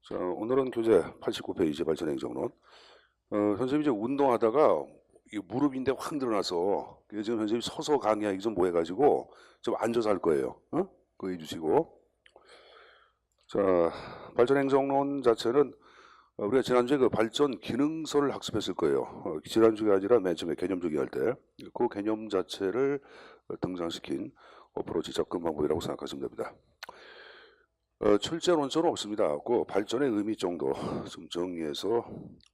자, 오늘은 교재 89페이지 발전행정론. 선생님이 이제 운동하다가 이 무릎인데 확 늘어나서 지금 선생님이 서서 강의하기 좀 뭐해가지고 좀 앉아서 할 거예요. 그거 해주시고. 자, 발전행정론 자체는 우리가 지난주에 그 발전 기능서를 학습했을 거예요. 지난주가 아니라 맨 처음에 개념주기 할 때 그 개념 자체를 등장시킨 어프로치 접근 방법이라고 생각하시면 됩니다. 출제 논조는 없습니다. 그 발전의 의미 정도 좀 정리해서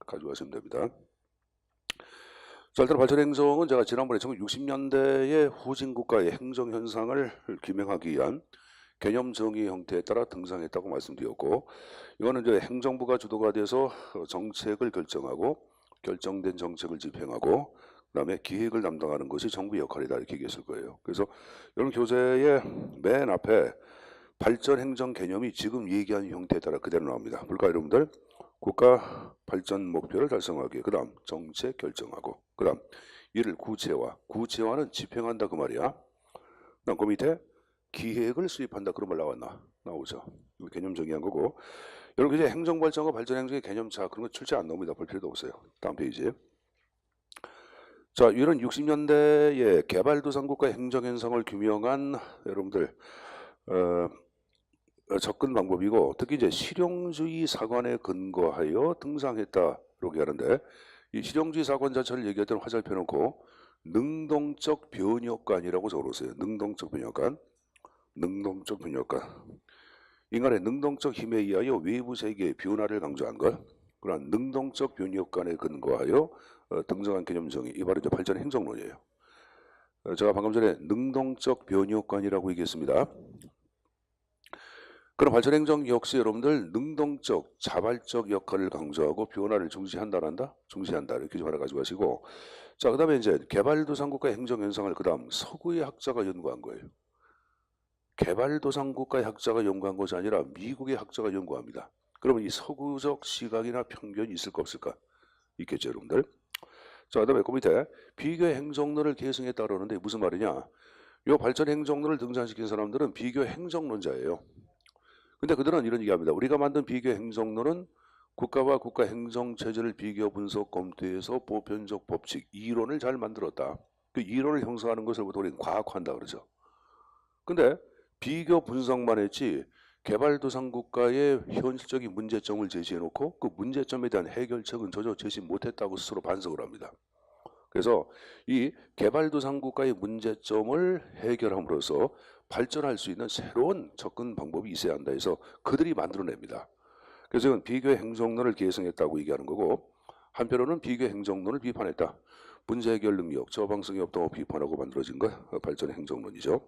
가져가시면 됩니다. 자, 일단 발전행정은 제가 지난번에 1960년대의 후진국가의 행정현상을 규명하기 위한 개념 정의 형태에 따라 등장했다고 말씀드렸고, 이거는 이제 행정부가 주도가 돼서 정책을 결정하고 결정된 정책을 집행하고 그다음에 기획을 담당하는 것이 정부 역할이다 이렇게 얘기했을 거예요. 그래서 이런 교재의 맨 앞에 발전 행정 개념이 지금 얘기한 형태에 따라 그대로 나옵니다. 볼까요, 여러분들? 국가 발전 목표를 달성하기, 그 다음 정책 결정하고, 그 다음 이를 구체화, 구체화는 집행한다 그 말이야. 그다음 그 밑에 기획을 수립한다 그런 말 나왔나? 나오죠. 이거 개념 정의한 거고. 여러분 이제 행정발전과 발전행정의 개념차 그런 거 출제 안 나옵니다. 볼 필요도 없어요. 다음 페이지. 자, 이런 60년대의 개발도상국가 행정현상을 규명한 여러분들 접근 방법이고, 특히 이제 실용주의 사관에 근거하여 등장했다라고 하는데, 이 실용주의 사관 자체를 얘기할 때는 화살표 놓고 능동적 변혁관이라고 적어놓으세요. 능동적 변혁관, 능동적 변혁관. 인간의 능동적 힘에 의하여 외부 세계의 변화를 강조한 것, 그러한 능동적 변혁관에 근거하여 등장한 개념 정의, 이 바로 이제 발전 행정론이에요. 제가 방금 전에 능동적 변혁관이라고 얘기했습니다. 그럼 발전행정 역시 여러분들 능동적, 자발적 역할을 강조하고 변화를 중시한다란다? 중시한다. 이렇게 좀 하나 가지고 가시고. 자, 그 다음에 이제 개발도상국가의 행정현상을 그 다음 서구의 학자가 연구한 거예요. 개발도상국가의 학자가 연구한 것이 아니라 미국의 학자가 연구합니다. 그러면 이 서구적 시각이나 편견이 있을까 없을까? 있겠죠, 여러분들. 자, 그 다음에 그 밑에 비교 행정론을 계승했다 그러는데 무슨 말이냐? 이 발전 행정론을 등장시킨 사람들은 비교 행정론자예요. 근데 그들은 이런 얘기합니다. 우리가 만든 비교 행정론은 국가와 국가 행정 체제를 비교 분석 검토해서 보편적 법칙 이론을 잘 만들었다. 그 이론을 형성하는 것을 우리는 과학화한다 그러죠. 근데 비교 분석만 했지 개발도상 국가의 현실적인 문제점을 제시해놓고 그 문제점에 대한 해결책은 전혀 제시 못했다고 스스로 반성을 합니다. 그래서 이 개발도상 국가의 문제점을 해결함으로써 발전할 수 있는 새로운 접근 방법이 있어야 한다 해서 그들이 만들어냅니다. 그래서 이건 비교 행정론을 계승했다고 얘기하는 거고, 한편으로는 비교 행정론을 비판했다. 문제 해결 능력, 저방성이 없다고 비판하고 만들어진 거 발전 행정론이죠.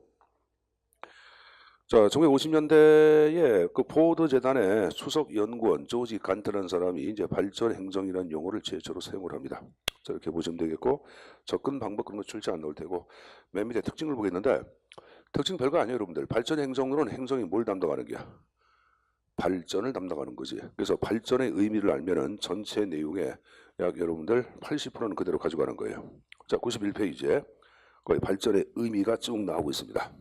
자, 1950년대에 그 포드 재단의 수석 연구원 조지 간트라는 사람이 이제 발전 행정이라는 용어를 최초로 사용을 합니다. 자, 이렇게 보시면 되겠고, 접근 방법 그런 거 출제 안 나올 테고, 맨 밑에 특징을 보겠는데, 특징 별거 아니에요, 여러분들. 발전 행정론은 행정이 뭘 담당하는 게야? 발전을 담당하는 거지. 그래서 발전의 의미를 알면은 전체 내용의 약 여러분들 80%는 그대로 가져가는 거예요. 자, 91페이지에 거의 발전의 의미가 쭉 나오고 있습니다.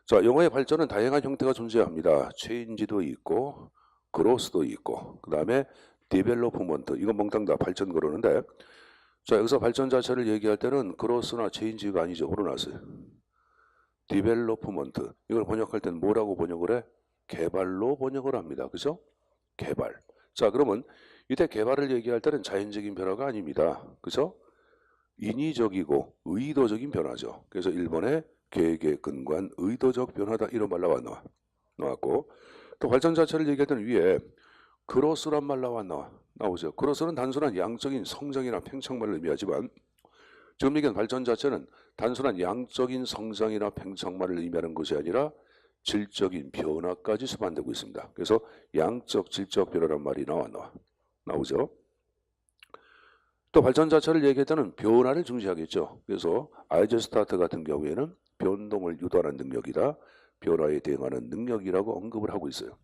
자, 영어의 발전은 다양한 형태가 존재합니다. 체인지도 있고 그로스도 있고 그 다음에 디벨로프먼트, 이건 몽땅 다 발전 그러는데, 자, 여기서 발전 자체를 얘기할 때는 그로스나 체인지가 아니죠. 뭐로 나왔어요? 디벨로프먼트. 이걸 번역할 때는 뭐라고 번역을 해? 개발로 번역을 합니다. 그죠? 개발. 자, 그러면 이때 개발을 얘기할 때는 자연적인 변화가 아닙니다. 그죠? 인위적이고 의도적인 변화죠. 그래서 일본의 계획에 근거한 의도적 변화다 이런 말 나왔고, 또 발전 자체를 얘기할 때는 위에 그로스란 말 나오죠. 그로스는 단순한 양적인 성장이나 팽창만을 의미하지만 지금 얘기한 발전 자체는 단순한 양적인 성장이나 팽창만을 의미하는 것이 아니라 질적인 변화까지 수반되고 있습니다. 그래서 양적, 질적 변화란 말이 나오죠. 또 발전 자체를 얘기할 때는 변화를 중시하겠죠. 그래서 아이젠스타트 같은 경우에는 변동을 유도하는 능력이다, 변화에 대응하는 능력이라고 언급을 하고 있어요.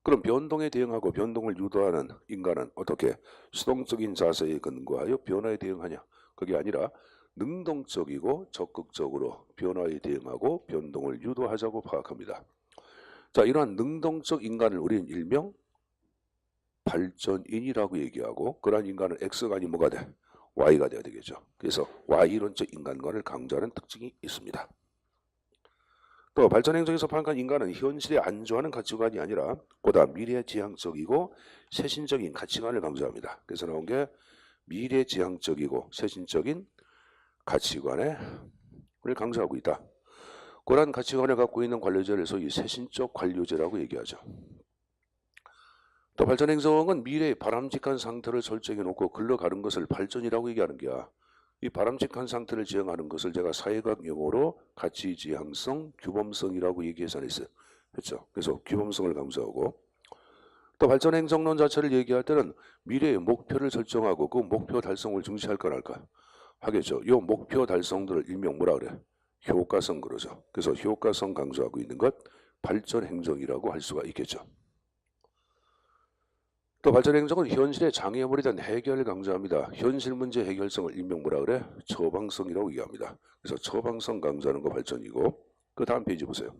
그럼 변동에 대응하고 변동을 유도하는 인간은 어떻게 수동적인 자세에 근거하여 변화에 대응하냐? 그게 아니라 능동적이고 적극적으로 변화에 대응하고 변동을 유도하자고 파악합니다. 자, 이러한 능동적 인간을 우리는 일명 발전인이라고 얘기하고, 그러한 인간은 X가 아닌 뭐가 돼? Y가 돼야 되겠죠. 그래서 Y론적 인간관을 강조하는 특징이 있습니다. 또 발전행정에서 파악한 인간은 현실에 안주하는 가치관이 아니라 보다 미래지향적이고 세신적인 가치관을 강조합니다. 그래서 나온 게 미래지향적이고 세신적인 가치관을 강조하고 있다. 그러한 가치관을 갖고 있는 관료제를 소위 세신적 관료제라고 얘기하죠. 또 발전행정은 미래의 바람직한 상태를 설정해 놓고 흘러가는 것을 발전이라고 얘기하는 게야. 이 바람직한 상태를 지향하는 것을 제가 사회학 용어로 가치지향성, 규범성이라고 얘기해서 했어요. 그렇죠? 그래서 규범성을 강조하고, 또 발전행정론 자체를 얘기할 때는 미래의 목표를 설정하고 그 목표 달성을 중시할까 할까 하겠죠. 이 목표 달성들을 일명 뭐라 그래? 효과성 그러죠. 그래서 효과성 강조하고 있는 것 발전행정이라고 할 수가 있겠죠. 또 발전행정은 현실의 장애물에 대한 해결을 강조합니다. 현실 문제 해결성을 일명 뭐라 그래? 처방성이라고 얘기합니다. 그래서 처방성 강조하는 거 발전이고, 그 다음 페이지 보세요.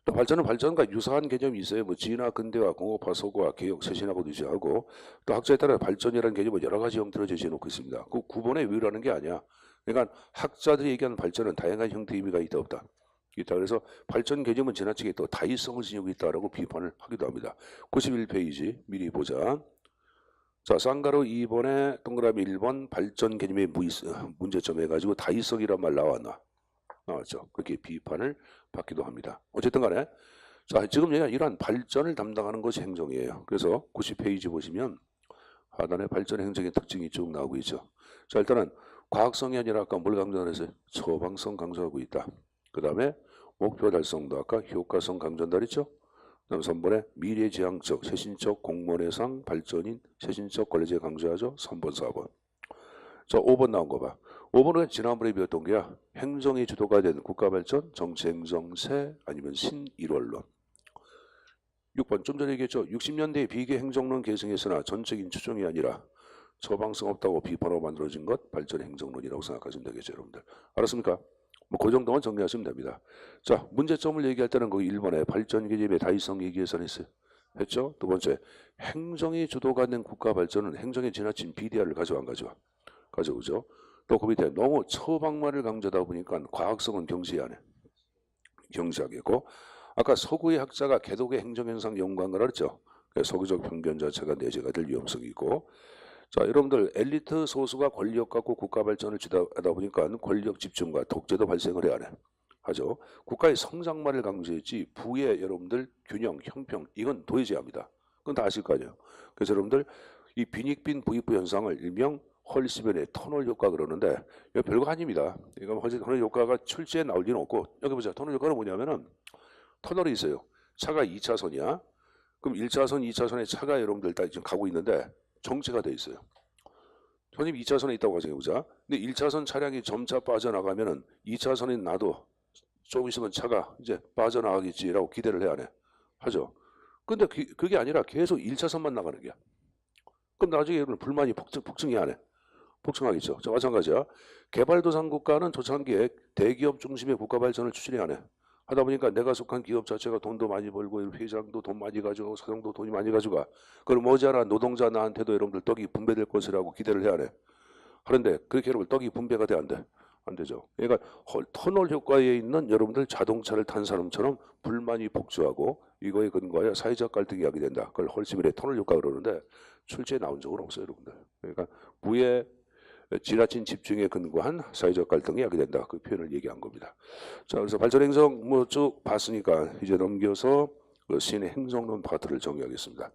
또 발전은 발전과 유사한 개념이 있어요. 뭐 진화, 근대화, 공업화, 서구화, 개혁, 쇄신하고도 유사하고, 또 학자에 따라 발전이라는 개념은 여러 가지 형태로 제시해 놓고 있습니다. 그 구분에 위라는 게 아니야. 그러니까 학자들이 얘기하는 발전은 다양한 형태의 의미가 있다 없다. 있다. 그래서 발전 개념은 지나치게 또 다의성을 지니고 있다라고 비판을 하기도 합니다. 91페이지 미리 보자. 자, 쌍가루 2번에 동그라미 1번 발전 개념의 문제점 해가지고 다의성이란 말 나왔죠. 그렇게 비판을 받기도 합니다. 어쨌든 간에 자, 지금 이러한 발전을 담당하는 것이 행정이에요. 그래서 90페이지 보시면 하단에 발전 행정의 특징이 쭉 나오고 있죠. 자, 일단은 과학성이 아니라 아까 뭘 강조했어요? 처방성 강조하고 있다. 그 다음에 목표 달성도 아까 효과성 강조한다 그랬죠? 그 다음 3번에 미래지향적, 세신적 공무원의상 발전인 세신적 권리제 강조하죠? 3번, 4번. 자, 5번 나온 거 봐. 5번은 지난번에 배웠던 게야. 행정이 주도가 된 국가발전, 정치행정세 아니면 신일원론. 6번 좀 전에 얘기했죠. 60년대에 비계행정론 계승했으나 전적인 추종이 아니라 처방성 없다고 비판하고 만들어진 것 발전행정론이라고 생각하시면 되겠죠. 여러분들. 알았습니까? 뭐 그 정도만 정리하시면 됩니다. 자, 문제점을 얘기할 때는 거기 1번에 발전 개념의 다의성 얘기해서 했죠. 두 번째, 행정이 주도가 된 국가 발전은 행정에 지나친 비대화를 가져와 안 가져와? 가져오죠. 또 그 밑에 너무 처방만을 강조하다 보니까 과학성은 경시하네. 경시하겠고, 아까 서구의 학자가 개독의 행정현상 연구한 걸 알았죠. 서구적 편견 자체가 내재가 될 위험성이 있고, 자, 여러분들 엘리트 소수가 권력 갖고 국가 발전을 주도하다 보니까 권력 집중과 독재도 발생을 해야 하죠. 국가의 성장만을 강조했지 부의 여러분들 균형, 형평 이건 도외제합니다. 그건 다 아실 거 아니에요. 그래서 여러분들 이 빈익빈 부익부 현상을 일명 헐시변의 터널 효과 그러는데 이거 별거 아닙니다. 이거 터널 효과가 출제에 나올 리는 없고, 여기 보자. 터널 효과는 뭐냐면은 터널이 있어요. 차가 2차선이야. 그럼 1차선, 2차선에 차가 여러분들 다 지금 가고 있는데 정체가 돼 있어요. 형님 2차선에 있다고 생각해보자. 근데 1차선 차량이 점차 빠져나가면은 2차선에 나도 조금 있으면 차가 이제 빠져나가겠지라고 기대를 해야 하죠. 근데 그게 아니라 계속 1차선만 나가는 거야. 그럼 나중에 여러분 불만이 폭증이 안 해. 폭증하겠죠. 자, 마찬가지야. 개발도상 국가는 초창기에 대기업 중심의 국가 발전을 추진해 안 해. 하다 보니까 내가 속한 기업 자체가 돈도 많이 벌고 회장도 돈 많이 가지고 사장도 돈이 많이 가져가. 그럼 머지않아 노동자 나한테도 여러분들 떡이 분배될 것이라고 기대를 해야 해. 그런데 그렇게 여러분 떡이 분배가 돼 안 돼? 안 되죠. 그러니까 터널 효과에 있는 여러분들 자동차를 탄 사람처럼 불만이 폭주하고 이거에 근거하여 사회적 갈등이 하게 된다. 그걸 헐시밀의 터널 효과 그러는데 출제에 나온 적은 없어요, 여러분들. 그러니까 부의 지나친 집중에 근거한 사회적 갈등이 하게 된다. 그 표현을 얘기한 겁니다. 자, 그래서 발전행정 뭐 쭉 봤으니까 이제 넘겨서 그 신행정론 파트를 정리하겠습니다.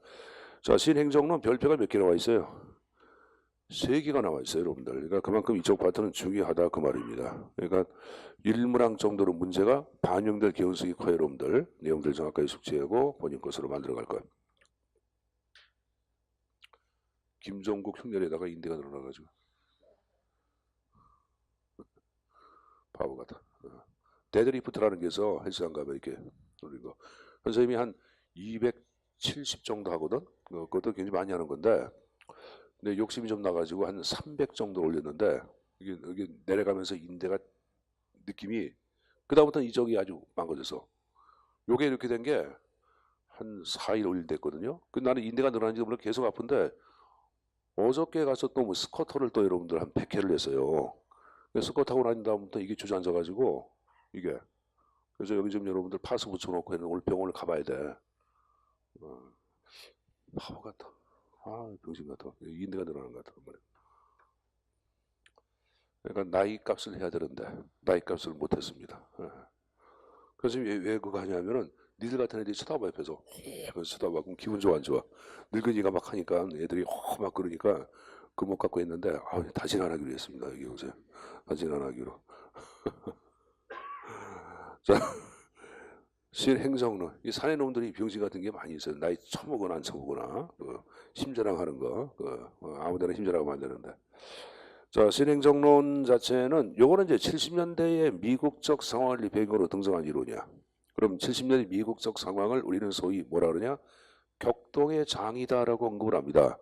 자, 신행정론 별표가 몇 개 나와 있어요? 3개가 나와 있어요, 여러분들. 그러니까 그만큼 이쪽 파트는 중요하다 그 말입니다. 그러니까 일문항 정도로 문제가 반영될 개연성이 커요, 여러분들. 내용들 정확하게 숙지하고 본인 것으로 만들어 갈 거예요. 김종국 흉내내다가 인대가 늘어나가지고 바보 같아. 데드리프트라는 게서 헬스장 가면 이렇게 돌린 거. 선생님이 한 270 정도 하거든. 그것도 굉장히 많이 하는 건데, 근데 욕심이 좀 나가지고 한 300 정도 올렸는데 이게 내려가면서 인대가 느낌이 그다음부터는 이쪽이 아주 망가져서 요게 이렇게 된 게 한 4일 5일 됐거든요. 그 나는 인대가 늘어난지 몰라 계속 아픈데 어저께 가서 또 뭐 스쿼터를 또 여러분들 한 100회를 했어요. 스쿼트 하고 난 다음부터 이게 주저앉아 가지고 이게 그래서 여기 좀 여러분들 파스 붙여놓고 했는데 오늘 병원을 가봐야 돼. 바보 같아. 아 병신 같아. 인대가 늘어나는 것 같아. 그러니까 나이 값을 해야 되는데 나이 값을 못했습니다. 그래서 왜 그거 하냐면은 니들 같은 애들이 쳐다봐 옆에서 그래서 쳐다봐 그럼 기분 좋아 안 좋아? 늙은이가 막 하니까 애들이 막 그러니까 그못 갖고 했는데 다시는 안 하기로 했습니다. 여기 요새 다시는 안 하기로. 자 실행정론 이 사내 놈들이 병신 같은 게 많이 있어요. 나이 처먹거나 안 처먹거나 심자랑하는 거 아무데나 심자랑하면 안 되는데. 자, 실행정론 자체는 요거는 이제 70년대의 미국적 상황을 배경으로 등장한 이론이야. 그럼 70년대 미국적 상황을 우리는 소위 뭐라 그러냐? 격동의 장이다라고 언급을 합니다.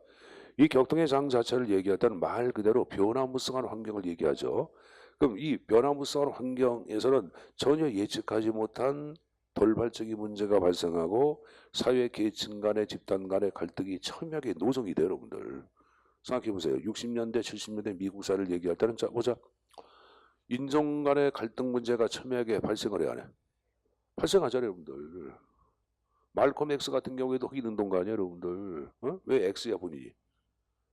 이 격동의 장 자체를 얘기할 때는 말 그대로 변화무쌍한 환경을 얘기하죠. 그럼 이 변화무쌍한 환경에서는 전혀 예측하지 못한 돌발적인 문제가 발생하고 사회 계층 간의 집단 간의 갈등이 첨예하게 노정이 돼요, 여러분들. 생각해보세요. 60년대, 70년대 미국 사를 얘기할 때는 자 보자. 인종 간의 갈등 문제가 첨예하게 발생을 해야 하네. 발생하잖아요, 여러분들. 말콤 X 같은 경우에도 흑인 운동가 아니에요, 여러분들. 왜 X야 본인이?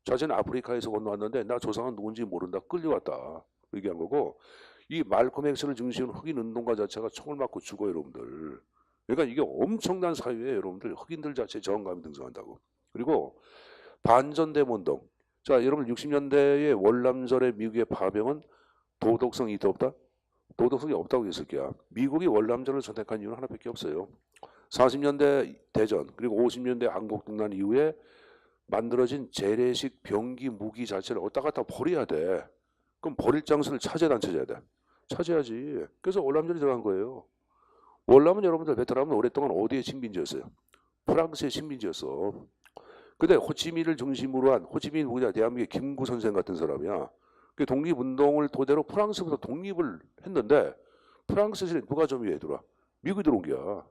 자신은 아프리카에서 건너왔는데 나 조상은 누군지 모른다. 끌려왔다. 얘기한 거고 이 말콤 X를 중심으로 흑인 운동가 자체가 총을 맞고 죽어요, 여러분들. 그러니까 이게 엄청난 사회에 여러분들 흑인들 자체의 저항감이 등장한다고. 그리고 반전대모 운동. 자, 여러분 60년대의 월남전의 미국의 파병은 도덕성이 있다 없다? 도덕성이 없다고 했을 게야. 미국이 월남전을 선택한 이유는 하나밖에 없어요. 40년대 대전 그리고 50년대 한국등난 이후에 만들어진 재래식 병기 무기 자체를 어디다 갖다 버려야 돼. 그럼 버릴 장소를 찾아야 안 찾아야 돼? 찾아야지. 그래서 월남전이 들어간 거예요. 월남은 여러분들 베트남은 오랫동안 어디의 식민지였어요? 프랑스의 식민지였어. 근데 호치민을 중심으로 한 호치민이 누구냐? 대한민국의 김구 선생 같은 사람이야. 그 독립운동을 토대로 프랑스부터 독립을 했는데 프랑스에 누가 좀 위에 들어와? 미국이 들어온 거야.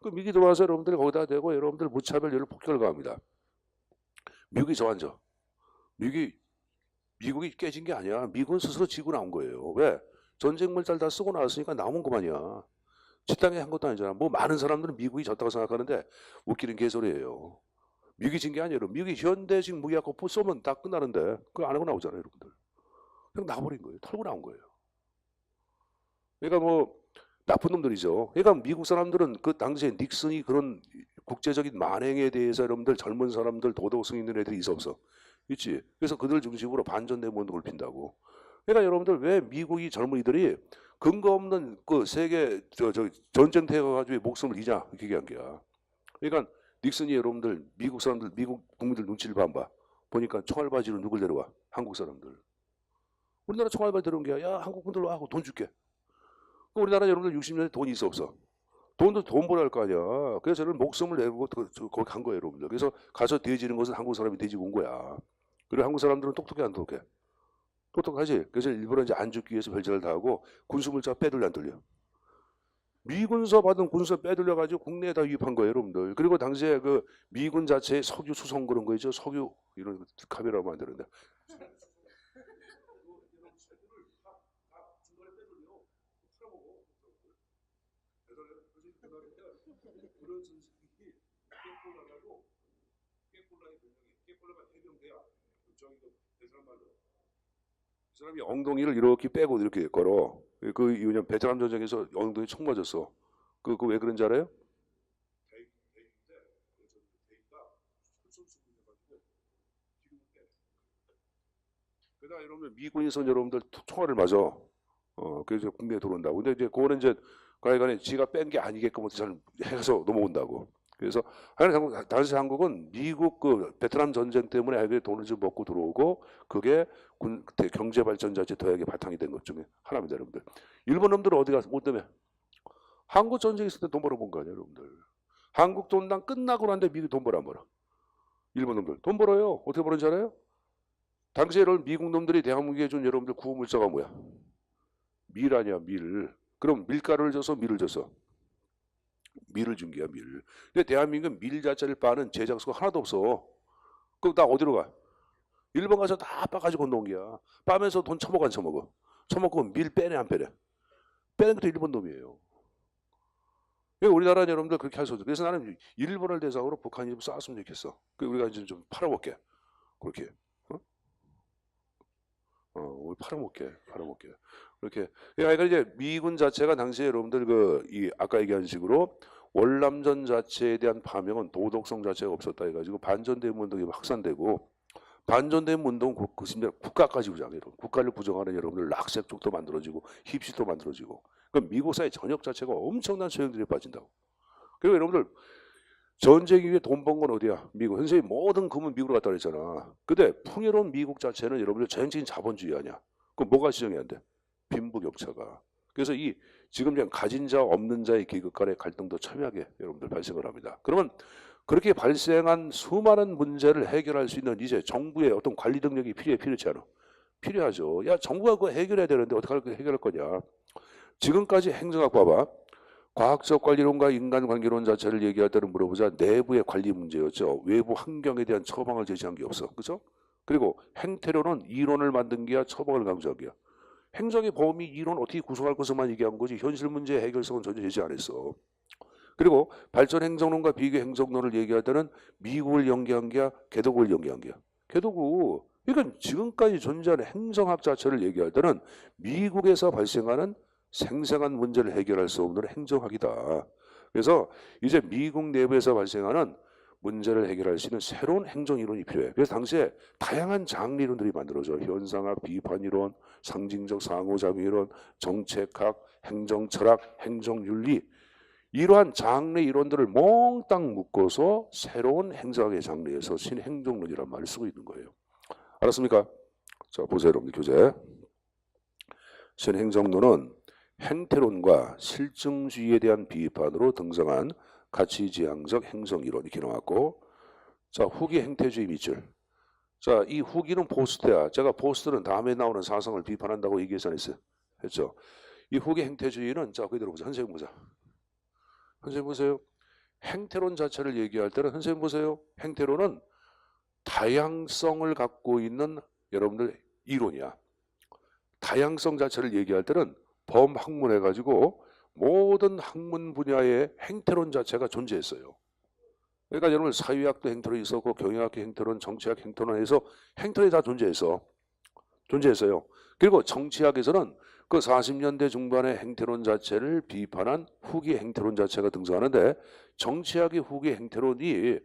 그 미국이 들어와서 여러분들이 거기다 대고 여러분들 무차별적으로 폭격을 가합니다. 미국이 저앉아. 미국이 깨진 게 아니야. 미국은 스스로 지고 나온 거예요. 왜? 전쟁 물자를 다 쓰고 나왔으니까 남은 그만이야. 지 땅에 한 것도 아니잖아. 뭐 많은 사람들은 미국이 졌다고 생각하는데 웃기는 개소리예요. 미국이 진 게 아니에요. 미국이 현대식 무기 갖고 쏘면 다 끝나는데 그걸 안 하고 나오잖아요, 여러분들. 그냥 나버린 거예요. 털고 나온 거예요. 그러니까 뭐 나쁜 놈들이죠. 그러니까 미국 사람들은 그 당시에 닉슨이 그런 국제적인 만행에 대해서 여러분들 젊은 사람들 도덕성 있는 애들이 있어 없어? 있지. 그래서 그들 중심으로 반전대모 운동을 핀다고. 그러니까 여러분들 왜 미국이 젊은이들이 근거 없는 그 세계 전쟁터에 가가지고 목숨을 잃냐 이렇게 얘기한 거야. 그러니까 닉슨이 여러분들 미국 사람들 미국 국민들 눈치를 봐. 보니까 총알바지로 누굴 데려와? 한국 사람들. 우리나라 총알바지 데려온 게야. 야 한국 분들 와 하고 돈 줄게. 우리나라 여러분들 60년대 돈이 있어 없어? 돈 벌어야 할 거 아니야. 그래서 저는 목숨을 내고 거기 간 거예요, 여러분들. 그래서 가서 돼지는 것은 한국 사람이 돼지고 온 거야. 그리고 한국 사람들은 똑똑해 안 똑똑해? 똑똑하지. 그래서 일부러 이제 안 죽기 위해서 별짓을 다 하고 군수물자 빼돌려 안 돌려. 미군서 받은 군수 빼돌려 가지고 국내에다 유입한 거예요, 여러분들. 그리고 당시에 그 미군 자체의 석유 수송 그런 거 있죠. 석유 이런 카메라 만드는데. 그런 선생이 깨꼴라라고 깨꼴라의 별명이 깨꼴라가 해병대야. 저기 베트남 말로. 그 사람이 엉덩이를 이렇게 빼고 이렇게 걸어. 그 이유는 베트남 전쟁에서 엉덩이 총 맞았어. 그 왜 그런지 알아요? 그러다 이러면 미군에서 여러분들 총알을 맞아. 그래서 국내에 들어온다고. 근데 이제 그거는 이제 가해간에 지가 뺀 게 아니게끔 잘 해서 넘어온다고. 그래서 당시 한국은 미국 그 베트남 전쟁 때문에 아이들이 돈을 좀 먹고 들어오고 그게 경제 발전 자체 도약의 바탕이 된 것 중에 하나입니다, 여러분들. 일본 놈들은 어디 가서 뭐 때문에? 한국 전쟁 있을 때 돈 벌어본 거 아니에요, 여러분들. 한국 돈당 끝나고 난데 미국 돈 벌어 안 벌어? 일본 놈들 돈 벌어요. 어떻게 벌는지 알아요? 당시에 여러분 미국 놈들이 대한민국에 준 여러분들 구호물자가 뭐야? 밀 아니야, 밀. 그럼 밀가루를 줘서 밀을 줬어. 밀을 준 게야, 밀. 근데 대한민국은 밀 자체를 빠는 제작소가 하나도 없어. 그럼 나 어디로 가? 일본 가서 다 빠가지고 건너온 게야. 빠면서 돈 처먹어 안 처먹어? 처먹고 밀 빼내 안 빼내? 빼는 것도 일본 놈이에요. 왜 우리나라 여러분들 그렇게 할 수 없어? 그래서 나는 일본을 대상으로 북한이 좀 쐈으면 좋겠어. 그 우리가 이제 좀 팔아먹게. 그렇게. 어? 우리 팔아먹게. 그렇게. 그러니까 이제 미군 자체가 당시에 여러분들 이 아까 얘기한 식으로 월남전 자체에 대한 파명은 도덕성 자체가 없었다 해가지고 반전대문 운동이 확산되고 반전대문 운동 그 심지어 국가까지 부정해요. 국가를 부정하는 여러분들 락색 쪽도 만들어지고 힙시도 만들어지고 그럼 미국 사회 전역 자체가 엄청난 소용들이 빠진다고. 그리고 여러분들 전쟁 이후에 돈 번 건 어디야? 미국. 선생님 모든 금은 미국으로 갔다 그랬잖아. 근데 풍요로운 미국 자체는 여러분들 전형적인 자본주의 아니야. 그럼 뭐가 지정이 안 돼? 빈부격차가. 그래서 이 지금 그냥 가진 자 없는 자의 계급 간의 갈등도 첨예하게 여러분들 발생을 합니다. 그러면 그렇게 발생한 수많은 문제를 해결할 수 있는 이제 정부의 어떤 관리 능력이 필요하지 않아? 필요하죠. 야 정부가 그거 해결해야 되는데 어떻게 해결할 거냐? 지금까지 행정학 봐봐. 과학적 관리론과 인간관계론 자체를 얘기할 때는 물어보자 내부의 관리 문제였죠. 외부 환경에 대한 처방을 제시한 게 없어. 그죠? 그리고 행태론은 이론을 만든 게야 처방을 강조한 게야. 행정의 범위 이론 어떻게 구성할 것을만 얘기한 거지 현실 문제의 해결성은 전혀 제시 안 했어. 그리고 발전 행정론과 비교 행정론을 얘기할 때는 미국을 연계한 게야 개도국을 연계한 게야. 개도국. 그러니까 지금까지 존재하는 행정학 자체를 얘기할 때는 미국에서 발생하는 생생한 문제를 해결할 수 없는 행정학이다. 그래서 이제 미국 내부에서 발생하는 문제를 해결할 수 있는 새로운 행정이론이 필요해. 그래서 당시에 다양한 장르이론들이 만들어져. 현상학, 비판이론, 상징적 상호작용이론, 정책학, 행정철학, 행정윤리 이러한 장르 이론들을 몽땅 묶어서 새로운 행정학의 장르에서 신행정론이라는 말을 쓰고 있는 거예요. 알았습니까? 자 보세요 여러분들 교재. 신행정론은 행태론과 실증주의에 대한 비판으로 등장한 가치지향적 행정이론이 이렇게 나왔고 자 후기 행태주의 밑줄. 자 이 후기는 포스트야. 제가 포스트는 다음에 나오는 사상을 비판한다고 얘기해서 했죠. 이 후기 행태주의는 자 그대로 보자. 선생님 보자. 선생님 보세요. 행태론 자체를 얘기할 때는 선생님 보세요. 행태론은 다양성을 갖고 있는 여러분들 이론이야. 다양성 자체를 얘기할 때는 범학문해가지고 모든 학문 분야의 행태론 자체가 존재했어요. 그러니까 여러분 사회학도 행태론이 있었고 경영학도 행태론, 정치학 행태론 해서 행태론이 다 존재했어요. 그리고 정치학에서는 그 40년대 중반의 행태론 자체를 비판한 후기 행태론 자체가 등장하는데 정치학의 후기 행태론이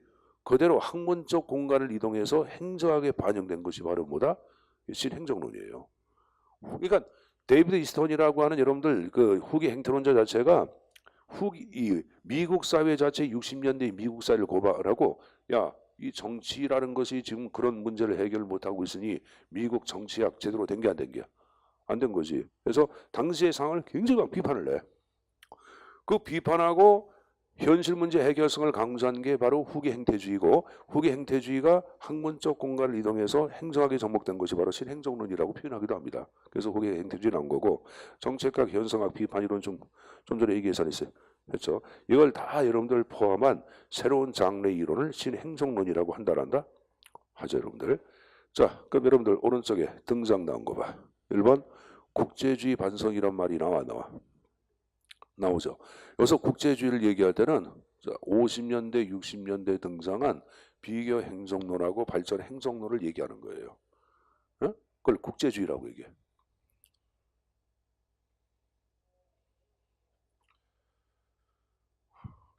그대로 학문적 공간을 이동해서 행정학에 반영된 것이 바로 뭐다? 신행정론이에요. 그러니까 데이비드 이스턴이라고 하는 여러분들 그 후기 행태론자 자체가 이 미국 사회 자체 60년대 미국 사회를 고발하고 야 이 정치라는 것이 지금 그런 문제를 해결 못하고 있으니 미국 정치학 제대로 된 게 안 된 게 안 된 거지. 그래서 당시의 상황을 굉장히 막 비판을 해. 그 비판하고 현실 문제 해결성을 강조한 게 바로 후기 행태주의고 후기 행태주의가 학문적 공간을 이동해서 행정학에 접목된 것이 바로 신행정론이라고 표현하기도 합니다. 그래서 후기 행태주의 나온 거고 정책학, 현상학, 비판이론 좀 전에 얘기했어요. 그렇죠? 이걸 다 여러분들 포함한 새로운 장르의 이론을 신행정론이라고 한다란다. 하죠 여러분들. 자 그럼 여러분들 오른쪽에 등장 나온 거 봐. 1번 국제주의 반성이란 말이 나오죠. 여기서 국제주의를 얘기할 때는 50년대, 60년대 등장한 비교 행정론하고 발전 행정론을 얘기하는 거예요. 어? 그걸 국제주의라고 얘기해.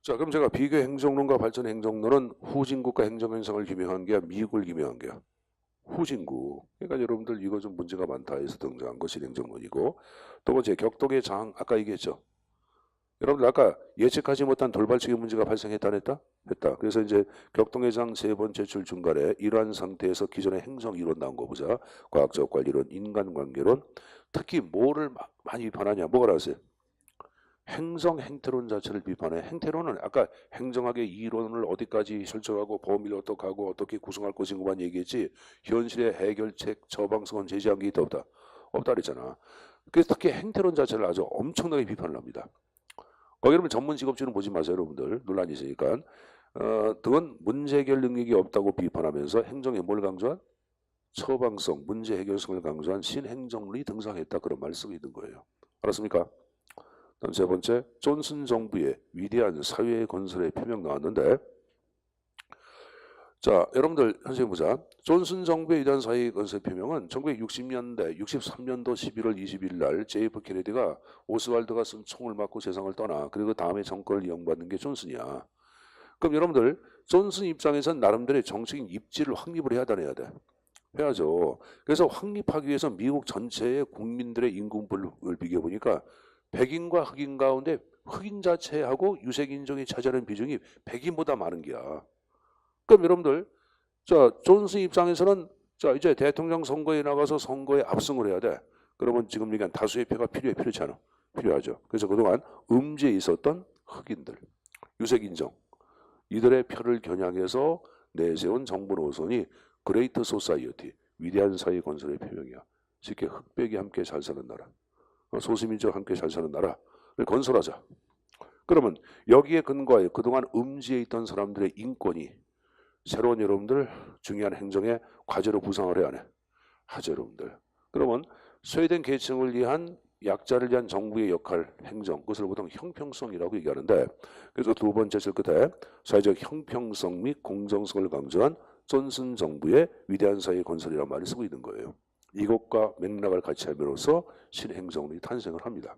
자, 그럼 제가 비교 행정론과 발전 행정론은 후진국가 행정 현상을 규명한 게 미국을 규명한 게야. 후진국. 그러니까 여러분들 이거 좀 문제가 많다 해서 등장한 것이 행정론이고 또 번째 격동의 장 아까 얘기했죠. 여러분들 아까 예측하지 못한 돌발적인 문제가 발생했다 안 했다? 했다. 그래서 이제 격동의 장 세 번째 줄 중간에 이러한 상태에서 기존의 행정 이론 나온 거 보자. 과학적 관리론, 인간관계론. 특히 뭐를 많이 비판하냐? 뭐가 나왔어요? 행성 행태론 자체를 비판해. 행태론은 아까 행정학의 이론을 어디까지 설정하고 범위를 어떻게 하고 어떻게 구성할 것인가만 얘기했지 현실의 해결책 처방성은 제시한 게 있다 없다? 없다 그랬잖아. 그래서 특히 행태론 자체를 아주 엄청나게 비판을 합니다. 거기 여러분 전문 직업주는 보지 마세요 여러분들. 논란이 있으니까. 그건 문제 해결 능력이 없다고 비판하면서 행정에 뭘 강조한? 처방성, 문제 해결성을 강조한 신행정론이 등장했다. 그런 말을 쓰고 있는 거예요. 알았습니까? 다음 세 번째, 존슨 정부의 위대한 사회 건설의 표명 나왔는데, 자 여러분들 선생님 보자. 존슨 정부의 위대한 사회 건설 표명은 1960년대 63년도 11월 20일 날 JF 케네디가 오스왈드가 쓴 총을 맞고 세상을 떠나 그리고 다음에 정권을 이용받는 게 존슨이야. 그럼 여러분들 존슨 입장에선 나름대로의 정책인 입지를 확립을 해야 되나 해야 돼? 해야죠. 그래서 확립하기 위해서 미국 전체의 국민들의 인구분을 비교해보니까 백인과 흑인 가운데 흑인 자체하고 유색인종이 차지하는 비중이 백인보다 많은 게야. 그럼 여러분들 자 존슨 입장에서는 자 이제 대통령 선거에 나가서 선거에 압승을 해야 돼. 그러면 지금 얘기한 다수의 표가 필요하지 않아? 필요하죠. 그래서 그동안 음지에 있었던 흑인들, 유색인종 이들의 표를 겨냥해서 내세운 정부 노선이 그레이트 소사이어티, 위대한 사회 건설의 표명이야. 쉽게 흑백이 함께 잘 사는 나라, 소수민족 함께 잘 사는 나라를 건설하자. 그러면 여기에 근거하여 그동안 음지에 있던 사람들의 인권이 새로운 여러분들 중요한 행정의 과제로 부상을 해야 하네. 하죠 여러분들. 그러면 소외된 계층을 위한 약자를 위한 정부의 역할, 행정, 그것을 보통 형평성이라고 얘기하는데 그래서 두 번째 줄 끝에 사회적 형평성 및 공정성을 강조한 존슨 정부의 위대한 사회 건설이라는 말을 쓰고 있는 거예요. 이것과 맥락을 같이 함으로써 신행정론이 탄생을 합니다.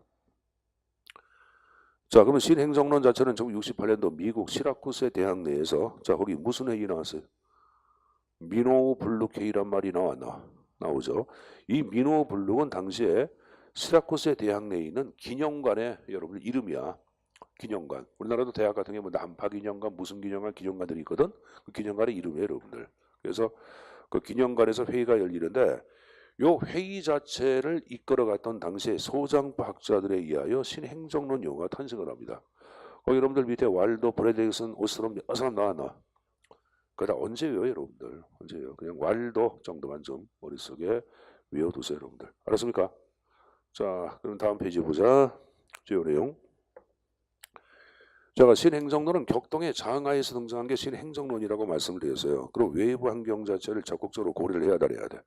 자 그러면 신행정론 자체는 1968년도 미국 시라쿠스의 대학 내에서 자 거기 무슨 회의 나왔어요? 미노우 블룩 회의란 말이 나오죠. 이 미노우 블룩은 당시에 시라쿠스의 대학 내에 있는 기념관의 여러분 이름이야. 기념관. 우리나라도 대학 같은 경우 난파 기념관, 무슨 기념관, 기념관들이 있거든. 그 기념관의 이름이에요, 여러분들. 그래서 그 기념관에서 회의가 열리는데 요 회의 자체를 이끌어갔던 당시의 소장부 학자들에 의하여 신행정론 용어가 탄생을 합니다. 거기 여러분들 밑에 왈도, 브래데이슨, 오스트롬 여러 사람 나왔나? 그거 다 언제 외워요, 여러분들? 언제 외워요? 그냥 왈도 정도만 좀 머릿속에 외워두세요, 여러분들. 알았습니까? 자, 그럼 다음 페이지 보자. 주요 내용. 제가 신행정론은 격동의 장하에서 등장한 게 신행정론이라고 말씀을 드렸어요. 그럼 외부 환경 자체를 적극적으로 고려를 해야 돼.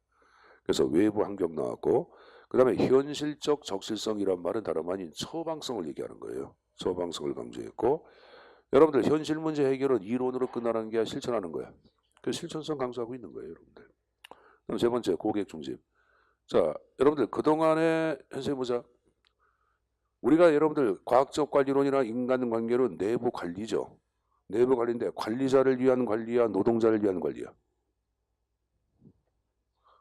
그래서 외부 환경 나왔고 그 다음에 현실적 적실성이란 말은 다름 아닌 처방성을 얘기하는 거예요. 처방성을 강조했고 여러분들 현실 문제 해결은 이론으로 끝나는 게 아니라 실천하는 거야. 그 실천성 강조하고 있는 거예요. 여러분들. 그럼 세 번째 고객 중심. 자 여러분들 그동안에 선생님 보자. 우리가 여러분들 과학적 관리론이나 인간관계론 내부 관리죠. 내부 관리인데 관리자를 위한 관리야 노동자를 위한 관리야.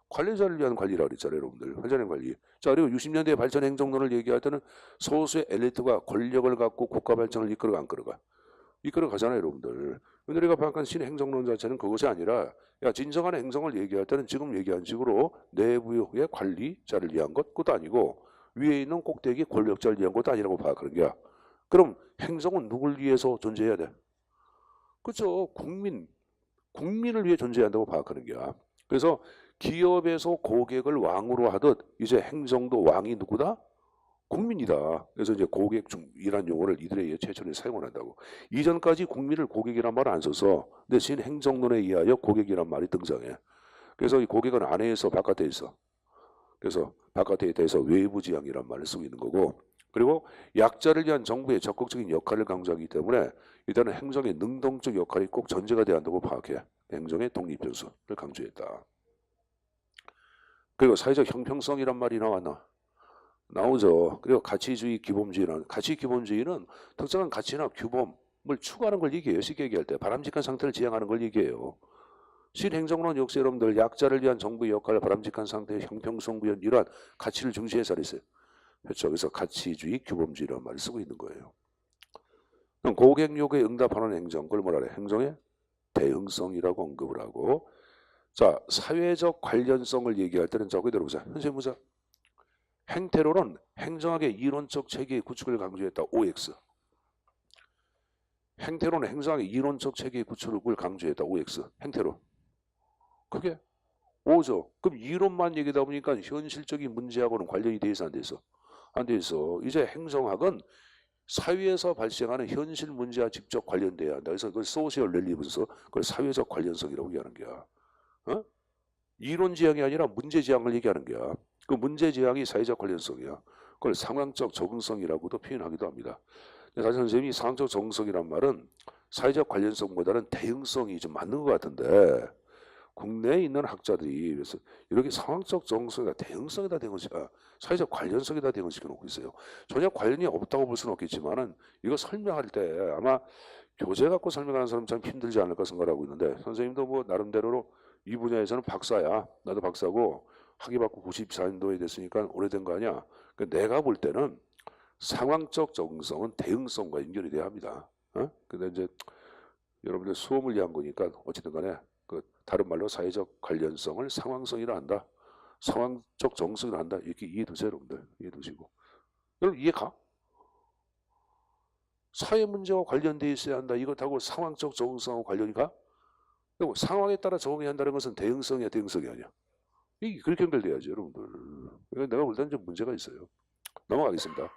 관리자를 위한 관리라고 그랬잖아요 여러분들. 관리자의 관리. 자 그리고 60년대 발전 행정론을 얘기할 때는 소수의 엘리트가 권력을 갖고 국가 발전을 이끌어가 안 끌어가. 이끌어가잖아요 여러분들. 우리가 방금 신행정론 자체는 그것이 아니라 야 진정한 행정을 얘기할 때는 지금 얘기한 식으로 내부의 관리자를 위한 것 그것도 아니고 위에 있는 꼭대기 권력자를 위한 것도 아니라고 파악하는 거야. 그럼 행정은 누굴 위해서 존재해야 돼? 그렇죠. 국민을 위해 존재해야 한다고 파악하는 거야. 그래서 기업에서 고객을 왕으로 하듯 이제 행정도 왕이 누구다? 국민이다. 그래서 이제 고객 중이란 용어를 이들에 의해 최초로 사용을 한다고. 이전까지 국민을 고객이란 말을 안 써서 대신 행정론에 의하여 고객이란 말이 등장해. 그래서 이 고객은 안에서 바깥에 있어. 그래서 바깥에 대해서 외부 지향이란 말을 쓰고 있는 거고 그리고 약자를 위한 정부의 적극적인 역할을 강조하기 때문에 일단은 행정의 능동적 역할이 꼭 전제가 돼야 한다고 파악해. 행정의 독립변수를 강조했다. 그리고 사회적 형평성이란 말이 나오죠. 그리고 가치주의 기본주의는 가치 기본주의는 특정한 가치나 규범을 추구하는 걸 얘기해요. 쉽게 얘기할 때 바람직한 상태를 지향하는 걸 얘기해요. 신행정론 역시 여러분들 약자를 위한 정부의 역할을 바람직한 상태의 형평성 구현 이러한 가치를 중시해서 했어요. 그렇죠. 그래서 가치주의 규범주의라는 말을 쓰고 있는 거예요. 그럼 고객 요구에 응답하는 행정 그걸 뭐라 그래? 행정의 대응성이라고 언급을 하고 자 사회적 관련성을 얘기할 때는 저기 들어보자. 선생님 보자. 행태로는 행정학의 이론적 체계의 구축을 강조했다. OX. 행태로는 행정학의 이론적 체계의 구축을 강조했다. OX. 행태로. 그게 O죠. 그럼 이론만 얘기다 보니까 현실적인 문제하고는 관련이 돼 있어 안 돼 있어? 안 돼 있어. 이제 행정학은 사회에서 발생하는 현실 문제와 직접 관련돼야 한다. 그래서 그걸 소셜 렐리번스, 그걸 사회적 관련성이라고 얘기하는 거야. 어? 이론 지향이 아니라 문제 지향을 얘기하는 거야. 그 문제 지향이 사회적 관련성이야. 그걸 상황적 적응성이라고도 표현하기도 합니다. 사실 선생님이 상황적 적응성이란 말은 사회적 관련성보다는 대응성이 좀 맞는 것 같은데 국내에 있는 학자들이 그래서 이렇게 상황적 적응성이다 대응성이다 대응성, 사회적 관련성이다 대응시켜 놓고 있어요. 전혀 관련이 없다고 볼 수는 없겠지만은 이거 설명할 때 아마 교재 갖고 설명하는 사람 참 힘들지 않을까 생각하고 있는데 선생님도 뭐 나름대로 이 분야에서는 박사야. 나도 박사고 학위 받고 94년도에 됐으니까 오래된 거 아니야. 그러니까 내가 볼 때는 상황적 적응성은 대응성과 연결이 돼야 합니다. 근데 이제 여러분들 수험을 위한 거니까 어쨌든 간에 그 다른 말로 사회적 관련성을 상황성이라 한다. 상황적 적응성이라 한다. 이렇게 이해해 두세요, 여러분들. 이해해 두시고. 여러분 이해가? 사회 문제와 관련돼 있어야 한다. 이것하고 상황적 적응성하고 관련이 가? 그리고 상황에 따라 적응해야 한다는 것은 대응성이야, 대응성이 아니야. 이게 그렇게 연결돼야지, 여러분들. 내가 볼 때는 좀 문제가 있어요. 넘어가겠습니다.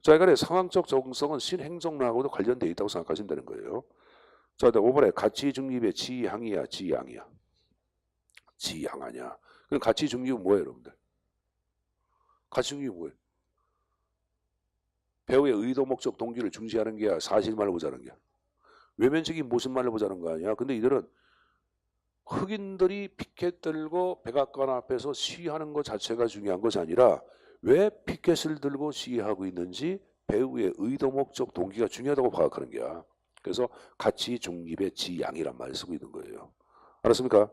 자, 이간에 상황적 적응성은 신행정론하고도 관련돼 있다고 생각하시면 되는 거예요. 자, 5번에 가치 중립의 지향이야, 지향이야. 지향하냐. 그럼 가치 중립은 뭐예요, 여러분들? 가치 중립은 뭐예요? 배우의 의도, 목적, 동기를 중시하는 게야, 사실만을 보자는 게야. 외면적인 모습만을 보자는 거 아니야. 근데 이들은 흑인들이 피켓 들고 백악관 앞에서 시위하는 것 자체가 중요한 것이 아니라 왜 피켓을 들고 시위하고 있는지 배우의 의도, 목적, 동기가 중요하다고 파악하는 거야. 그래서 가치 중립의 지향이란 말을 쓰고 있는 거예요. 알았습니까?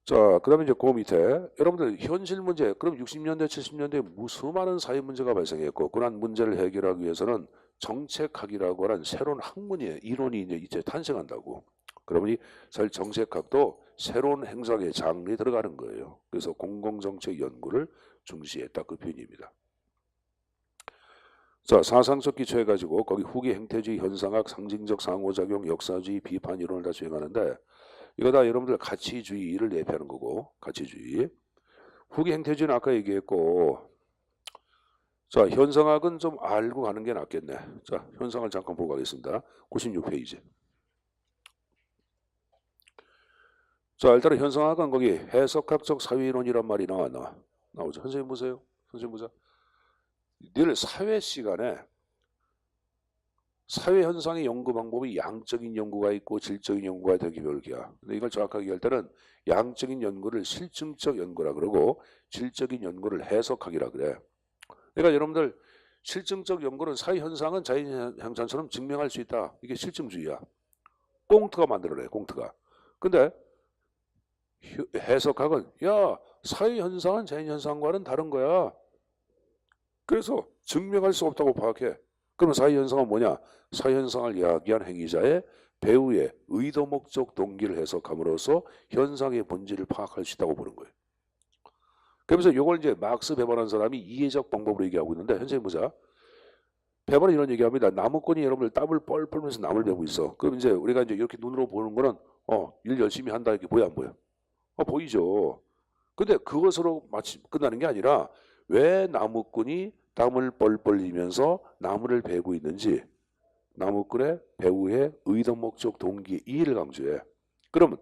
자, 그 다음에 이제 그 밑에 여러분들 현실 문제, 그럼 60년대, 70년대에 무수 많은 사회 문제가 발생했고 그런 문제를 해결하기 위해서는 정책학이라고 하는 새로운 학문이, 이론이 이제 탄생한다고. 그러니 사실 정책학도 새로운 행정의 장르에 들어가는 거예요. 그래서 공공정책 연구를 중시했다. 그 표현입니다. 자, 사상적 기초해가지고 거기 후기 행태주의, 현상학, 상징적 상호작용, 역사주의, 비판 이론을 다 수행하는데 이거 다 여러분들 가치주의를 예표하는 거고, 가치주의. 후기 행태주의는 아까 얘기했고, 자, 현상학은 좀 알고 가는 게 낫겠네. 자, 현상을 잠깐 보고 가겠습니다. 96페이지. 자, 일단은 현상학은 거기 해석학적 사회이론이란 말이 나오죠. 선생님 보세요. 선생님 보자. 늘 사회 시간에 사회 현상의 연구 방법이 양적인 연구가 있고 질적인 연구가 되기 별개야. 근데 이걸 정확하게 얘기할 때는 양적인 연구를 실증적 연구라 그러고 질적인 연구를 해석학이라 그래. 그러니까 여러분들 실증적 연구는 사회 현상은 자연 현상처럼 증명할 수 있다. 이게 실증주의야. 꽁트가 만들어내, 꽁트가. 근데 해석학은 야, 사회 현상은 자연 현상과는 다른 거야. 그래서 증명할 수 없다고 파악해. 그러면 사회현상은 뭐냐? 사회현상을 이야기한 행위자의 배우의 의도, 목적, 동기를 해석함으로써 현상의 본질을 파악할 수 있다고 보는 거예요. 그러면서 이걸 이제 막스 베버라는 사람이 이해적 방법으로 얘기하고 있는데 선생님 보자. 베버는 이런 얘기합니다. 나무꾼이 여러분들 땀을 뻘뻘 흘리면서 나무를 베고 있어. 그럼 이제 우리가 이제 이렇게 눈으로 보는 거는 일 열심히 한다 이렇게 보여 안 보여? 보이죠. 근데 그것으로 마치 끝나는 게 아니라 왜 나무꾼이 땀을 뻘뻘 흘리면서 나무를 베고 있는지 나무꾼의 배우의 의도, 목적, 동기 이해를 강조해. 그러면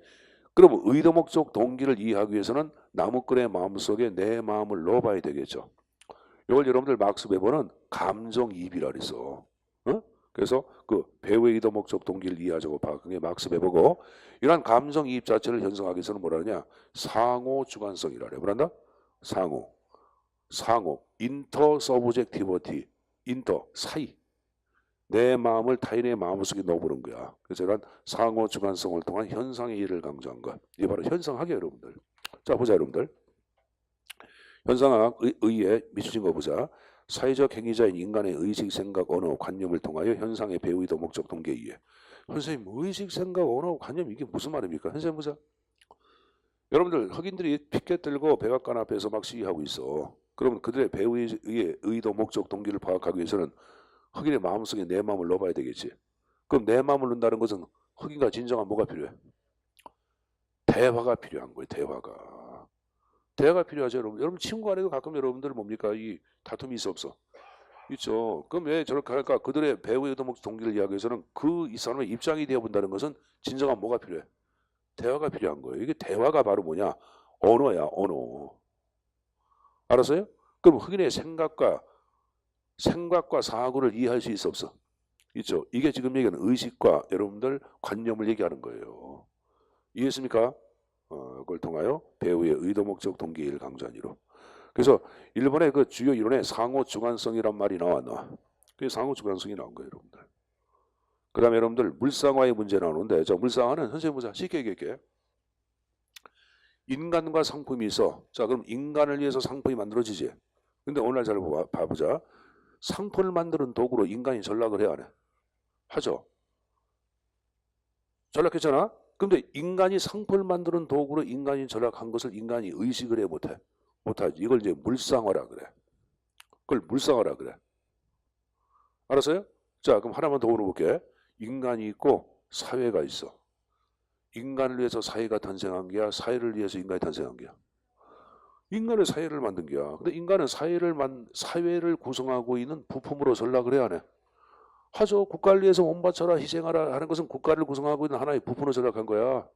의도, 목적, 동기를 이해하기 위해서는 나무꾼의 마음속에 내 마음을 넣어봐야 되겠죠. 이걸 여러분들 막스 베버는 감정이입이라 그랬어. 그래서 그 배우의 의도, 목적, 동기를 이해하자고 파악한 게 막스 베버고 이러한 감정이입 자체를 현상하기 위해서는 뭐라 하냐? 상호 주관성이라 그래. 뭐란다? 상호, 인터 서브젝티버티, 인터, 사이. 내 마음을 타인의 마음속에 넣어보는 거야. 그래서 이런 상호 주관성을 통한 현상의 이해를 강조한 것. 이게 바로 현상학이에요, 여러분들. 자, 보자, 여러분들. 현상학 의에 미치신 거 보자. 사회적 행위자인 인간의 의식, 생각, 언어, 관념을 통하여 현상의 배우의도, 목적, 동기에 의해. 선생님, 의식, 생각, 언어, 관념 이게 무슨 말입니까? 선생님 보자. 여러분들 흑인들이 피켓 들고 백악관 앞에서 막 시위하고 있어. 그러면 그들의 배우의 의도, 목적, 동기를 파악하기 위해서는 흑인의 마음속에 내 마음을 넣어봐야 되겠지. 그럼 내 마음을 넣는다는 것은 흑인과 진정한 뭐가 필요해? 대화가 필요한 거예요. 대화가. 대화가 필요하죠, 여러분. 여러분 친구 간에도 가끔 여러분들 뭡니까? 이 다툼이 있어 없어? 있죠. 그럼 왜 저렇게 할까? 그들의 배우의 의도, 목적, 동기를 이야기해서는 이 사람의 입장이 되어 본다는 것은 진정한 뭐가 필요해? 대화가 필요한 거예요. 이게 대화가 바로 뭐냐? 언어야, 언어. 알았어요? 그럼 흑인의 생각과 사고를 이해할 수 있어 없어? 있죠. 이게 지금 얘기하는 의식과 여러분들 관념을 얘기하는 거예요. 이해했습니까? 그걸 통하여 배우의 의도, 목적, 동기를 강조한 이로. 그래서 일본의 그 주요 이론에 상호 주관성이란 말이 나와. 그게 상호 주관성이 나온 거예요, 여러분들. 그 다음에 여러분들 물상화의 문제 나오는데, 자, 물상화는 선생님 보자. 쉽게 얘기할게. 인간과 상품이 있어. 자, 그럼 인간을 위해서 상품이 만들어지지. 근데 오늘 잘 봐보자. 상품을 만드는 도구로 인간이 전락을 해야 하네. 하죠. 전락했잖아. 근데 인간이 상품을 만드는 도구로 인간이 전락한 것을 인간이 의식을 해 못해. 못하지. 이걸 이제 물상화라 그래. 그걸 물상화라 그래. 알았어요? 자, 그럼 하나만 더 물어볼게. 인간이 있고 사회가 있어. 인간을 위해서 사회가 탄생한 게야? 사회를 위해서 인간이 탄생한 게야? 인간은 사회를 만든 게야. 근데 인간은 사회를 구성하고 있는 부품으로 전락을 해야 하네. 하죠. 국가를 위해서 몸 바쳐라, 희생하라 하는 것은 국가를 구성하고 있는 하나의 부품으로 전락한 거야.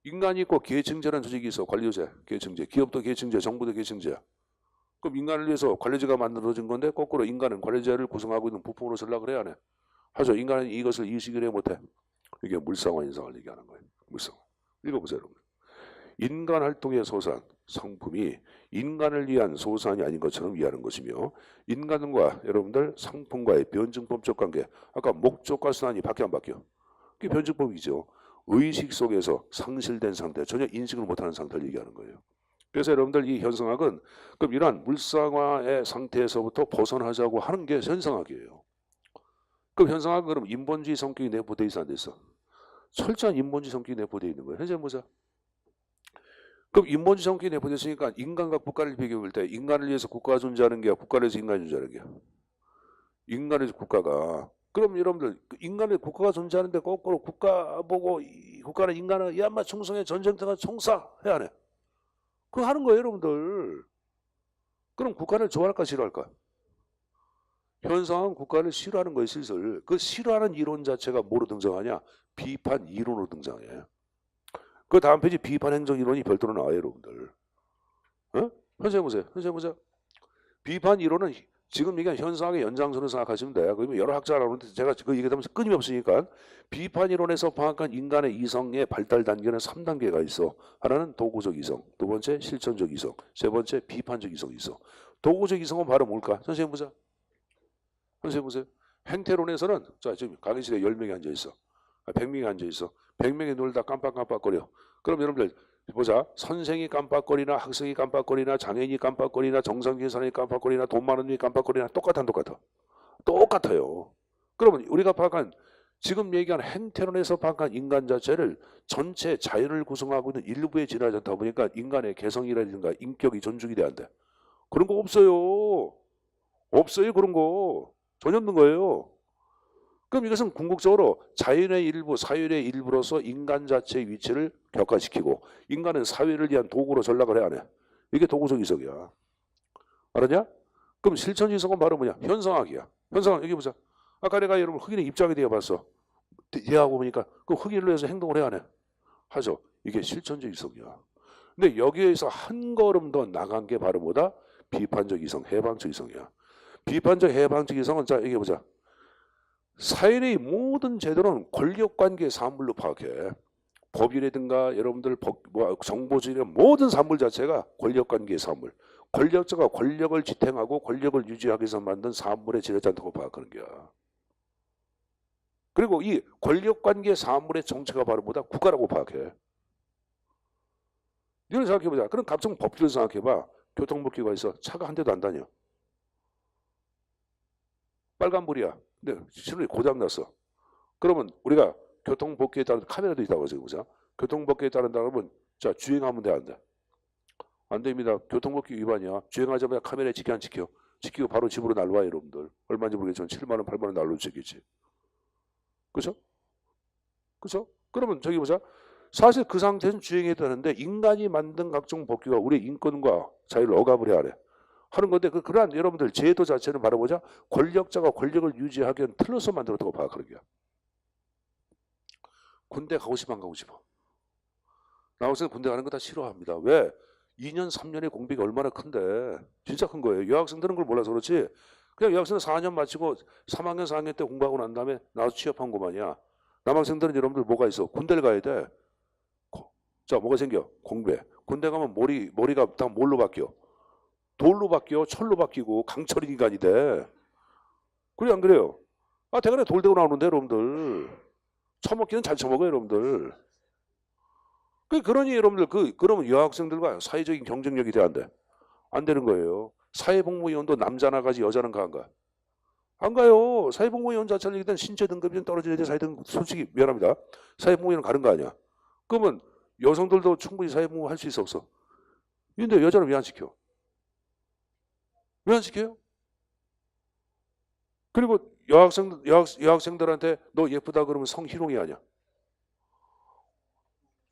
인간이 있고 계층제라는 조직이 있어. 관료제, 계층제. 기업도 계층제, 정부도 계층제야. 그럼 인간을 위해서 관료제가 만들어진 건데 거꾸로 인간은 관료제를 구성하고 있는 부품으로 전락을 해야 하네. 하죠. 인간은 이것을 인식을 해 못해. 이게 물상화 인상을 얘기하는 거예요. 물상화. 읽어보세요, 여러분. 인간 활동의 소산, 상품이 인간을 위한 소산이 아닌 것처럼 이해하는 것이며 인간과 여러분들 상품과의 변증법적 관계, 아까 목적과 수단이 바뀌어 안 바뀌어? 그게 변증법이죠. 의식 속에서 상실된 상태, 전혀 인식을 못하는 상태를 얘기하는 거예요. 그래서 여러분들 이 현상학은 그럼 이러한 물상화의 상태에서부터 벗어나자고 하는 게 현상학이에요. 그럼 현상학은 그럼 인본주의 성격이 내포되어 있어 안 돼 있어? 철저한 인본주의 성격이 내포되어 있는 거예요. 현재 보자. 그럼 인본주의 성격이 내포되어 있으니까 인간과 국가를 비교해 볼 때 인간을 위해서 국가가 존재하는 게야? 국가를 위해서 인간이 존재하는 게야? 인간을 위해서 국가가. 그럼 여러분들 인간의 국가가 존재하는데 거꾸로 국가 보고 국가는 인간을 야마 충성해 전쟁터가 총사 해야 하네. 그거 하는 거예요, 여러분들. 그럼 국가를 좋아할까 싫어할까? 현상은 국가를 싫어하는 거예요, 슬슬. 그 싫어하는 이론 자체가 뭐로 등장하냐? 비판 이론으로 등장해. 그 다음 페이지 비판 행정 이론이 별도로 나와요, 여러분들. 어? 현재 보세요. 현재 보자. 비판 이론은 지금 얘기한 현상의 연장선을 생각하시면 돼요. 그러면 여러 학자가 나오는데 제가 그 얘기하면서 끊임없으니까 비판 이론에서 파악한 인간의 이성의 발달 단계는 3단계가 있어. 하나는 도구적 이성, 두 번째 실천적 이성, 세 번째 비판적 이성이 있어. 도구적 이성은 바로 뭘까? 선생님 보자. 선생님 보세요. 행태론에서는 자 지금 강의실에 10명이 앉아있어. 100명이 앉아있어. 100명이 놀다 깜빡깜빡거려. 그럼 여러분들 보자. 선생이 깜빡거리나 학생이 깜빡거리나 장애인이 깜빡거리나 정상적인 사람이 깜빡거리나 돈 많은 놈이 깜빡거리나 똑같아 안 똑같아? 똑같아요. 그러면 우리가 파악한 지금 얘기한 행태론에서 파악한 인간 자체를 전체 자연을 구성하고 있는 일부에 지나지 않다 보니까 인간의 개성이라든가 인격이 존중이 돼야 안 돼. 그런 거 없어요. 없어요, 그런 거. 전혀 없는 거예요. 그럼 이것은 궁극적으로 자연의 일부, 사회의 일부로서 인간 자체의 위치를 격화시키고 인간은 사회를 위한 도구로 전락을 해야 하네. 이게 도구적 이성이야. 알았냐? 그럼 실천 이성은 바로 뭐냐? 현상학이야. 현상학 여기 보자. 아까 내가 여러분 흑인의 입장에 대해 봤어. 대하고 보니까 그 흑인을 위해서 행동을 해야 하네. 하죠. 이게 실천적 이성이야. 근데 여기에서 한 걸음 더 나간 게 바로 뭐다? 비판적 이성, 해방적 이성이야. 비판적 해방적 이성은 자 얘기해보자. 사회의 모든 제도는 권력관계의 산물로 파악해. 법이라든가 여러분들 정보주의의 모든 산물 자체가 권력관계의 산물. 권력자가 권력을 지탱하고 권력을 유지하기 위해서 만든 산물의 지렛장터고 파악하는 거야. 그리고 이 권력관계의 산물의 정체가 바로 뭐다? 국가라고 파악해. 이런 생각해보자. 그럼 각종 법규를 생각해봐. 교통법규가 있어. 차가 한 대도 안 다녀. 빨간불이야. 근데 신호에 고장났어. 그러면 우리가 교통법규에 따른 카메라도 있다고 해서 보자. 교통법규에 따른다 그러면 자 주행하면 돼 안 돼? 안 됩니다. 교통법규 위반이야. 주행하자마자 카메라에 지켜 안 지켜? 지키고 바로 집으로 날라와요, 여러분들. 얼마인지 모르겠지만 7만 원, 8만 원 날려주겠지. 그죠? 그죠? 그러면 저기 보자. 사실 그 상태에서는 주행해야 되는데 인간이 만든 각종 법규가 우리 인권과 자유를 억압을 해야 해. 하는 건데 그러한 여러분들 제도 자체는 바라보자. 권력자가 권력을 유지하기 위한 틀로서 만들었다고 파악하는 거야. 군대 가고 싶어 안 가고 싶어? 나 학생 군대 가는 거 다 싫어합니다. 왜? 2년 3년의 공백이 얼마나 큰데 진짜 큰 거예요. 여학생들은 그걸 몰라서 그렇지 그냥 여학생은 4년 마치고 3학년 4학년 때 공부하고 난 다음에 나와서 취업한 것만이야. 남학생들은 여러분들 뭐가 있어? 군대를 가야 돼. 자 뭐가 생겨? 공배. 군대 가면 머리가 다 뭘로 바뀌어? 돌로 바뀌어 철로 바뀌고 강철인 인간이 돼. 그래 안 그래요? 아 대가리 돌 대고 나오는데 여러분들 처먹기는 잘 처먹어요 여러분들. 그러니 여러분들 그러면 여학생들과 사회적인 경쟁력이 돼야 안 돼? 안 되는 거예요. 사회복무위원도 남자 나가지 여자는 가 안 가? 안 가요. 사회복무위원 자체를 일단 신체 등급이 좀 떨어져야 돼. 솔직히 미안합니다. 사회복무위원은 가는 거 아니야. 그러면 여성들도 충분히 사회복무 할 수 있어 없어? 근데 여자는 왜 안 시켜? 왜 안 시켜요? 그리고 여학생들한테 너 예쁘다 그러면 성희롱이 아니야.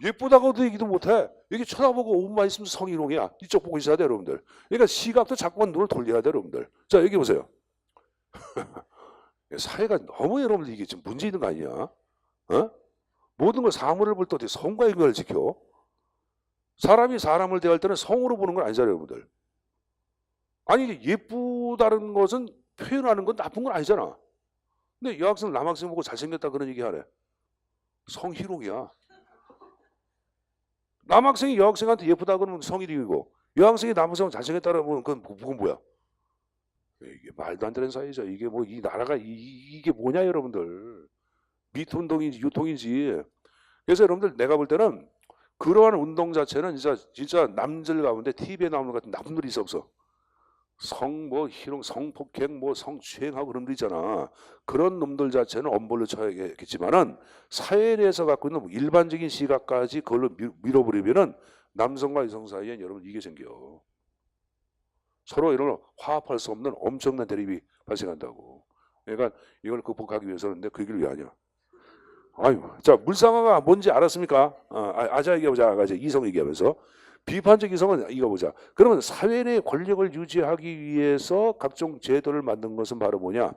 예쁘다고도 얘기도 못해. 이렇게 쳐다보고 5분만 있으면 성희롱이야. 이쪽 보고 있어야 돼 여러분들. 그러니까 시각도 자꾸만 눈을 돌려야 돼 여러분들. 자 여기 보세요. 사회가 너무 여러분들 이게 지금 문제 있는 거 아니냐? 어? 모든 걸 사물을 볼 때 어떻게 성과 인간을 지켜? 사람이 사람을 대할 때는 성으로 보는 건 아니잖아요 여러분들. 아니 예쁘다는 것은 표현하는 건 나쁜 건 아니잖아. 근데 여학생 남학생 보고 잘생겼다 그런 얘기 하래. 성희롱이야. 남학생이 여학생한테 예쁘다 그러면 성희롱이고 여학생이 남학생 잘생겼다 그러면 그건 뭐야? 이게 말도 안 되는 사이죠. 이게 뭐 이 나라가 이게 뭐냐 여러분들. 미투 운동인지 유통인지. 그래서 여러분들 내가 볼 때는 그러한 운동 자체는 진짜 남들 가운데 TV에 나오는 것 같은 나쁜 놈이 있어 없어? 뭐 희롱, 성폭행, 뭐 성추행하고 그런 놈들 있잖아. 그런 놈들 자체는 엄벌로 쳐야겠지만은 사회 내에서 갖고 있는 일반적인 시각까지 그걸로 밀어버리면은 남성과 여성 사이에 여러분 이게 생겨. 서로 이런 화합할 수 없는 엄청난 대립이 발생한다고. 그러니까 이걸 극복하기 위해서는 그 얘기를 왜 하냐. 아유, 자 물상화가 뭔지 알았습니까? 아자 얘기해보자. 아자 이성 얘기하면서. 비판적 이성은 이거 보자. 그러면 사회 내 권력을 유지하기 위해서 각종 제도를 만든 것은 바로 뭐냐?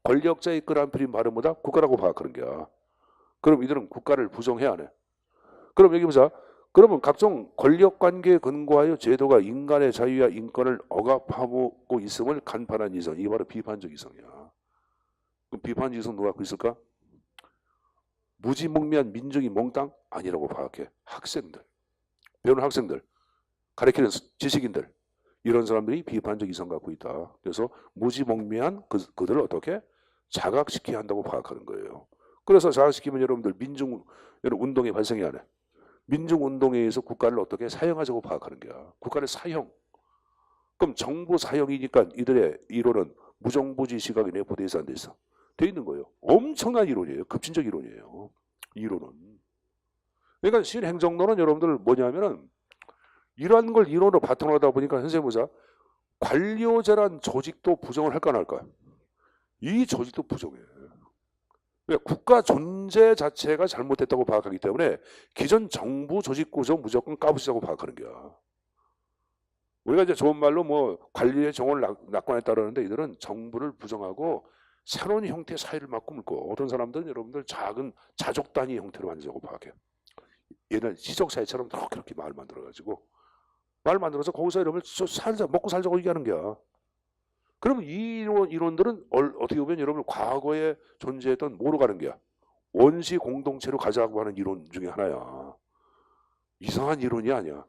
권력자의 이끌어한 필인 바로 뭐다? 국가라고 파악하는 거야. 그럼 이들은 국가를 부정해야 하네. 그럼 여기 보자. 그러면 각종 권력관계에 근거하여 제도가 인간의 자유와 인권을 억압하고 있음을 간파한 이성. 이게 바로 비판적 이성이야. 그럼 비판적 이성 누가 갖고 있을까? 무지몽매한 민중이 몽땅 아니라고 파악해. 학생들, 배우는 학생들, 가르치는 지식인들 이런 사람들이 비판적 이성 갖고 있다. 그래서 무지몽매한 그들을 어떻게 자각시켜야 한다고 파악하는 거예요. 그래서 자각시키면 여러분들 민중 운동이 발생이 안 해. 민중 운동에 의해서 국가를 어떻게 사형하자고 파악하는 거야. 국가를 사형. 그럼 정부 사형이니까 이들의 이론은 무정부주의 시각이 내포돼서 안 돼 있어. 돼 있는 거예요. 엄청난 이론이에요. 급진적 이론이에요. 이론은. 그러니까 신행정론은 여러분들 뭐냐면은 이러한 걸 이론으로 바탕으로 하다 보니까 선생님 보자. 관료제란 조직도 부정을 할까 안 할까? 이 조직도 부정해. 왜? 국가 존재 자체가 잘못됐다고 파악하기 때문에 기존 정부 조직 구조 무조건 까부시자고 파악하는 거야. 우리가 이제 좋은 말로 뭐 관리의 정원을 낙관했다 그러는데 이들은 정부를 부정하고 새로운 형태의 사회를 막 꾸밀고 어떤 사람들은 여러분들 작은 자족 단위 형태로 만들자고 파악해요. 옛날 시족사회처럼 그렇게 말 만들어가지고 말 만들어서 거기서 여러분들 먹고 살자고 얘기하는 거야. 그러면 이 이론들은 어떻게 보면 여러분 과거에 존재했던 뭐로 가는 거야? 원시 공동체로 가자고 하는 이론 중에 하나야. 이상한 이론이 아니야.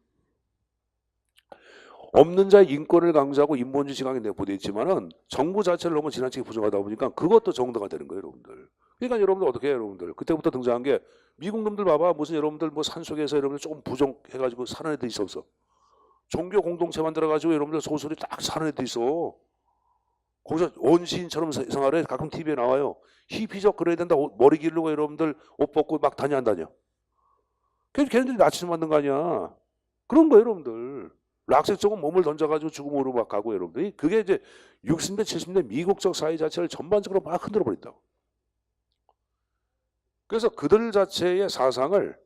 없는 자의 인권을 강조하고 인본주의 시각이 내포되어 있지만은 정부 자체를 너무 지나치게 부정하다 보니까 그것도 정도가 되는 거예요, 여러분들. 그러니까 여러분들 어떻게 해요, 여러분들? 그때부터 등장한 게 미국 놈들 봐봐. 무슨 여러분들 뭐 산속에서 여러분들 조금 부정해가지고 사는 애들 있었어. 종교 공동체 만들어가지고 여러분들 소설이 딱 사는 애들 있어. 거기서 원시인처럼 생활해. 가끔 TV에 나와요. 히피적 그래야 된다. 머리 기르고 여러분들 옷 벗고 막 다녀 안 다녀. 걔네들이 나치즘 만든 거 아니야. 그런 거예요, 여러분들. 락색 쪽은 몸을 던져가지고 죽음으로 막 가고 여러분들이 그게 이제 60대 70대 미국적 사회 자체를 전반적으로 막 흔들어 버린다고. 그래서 그들 자체의 사상을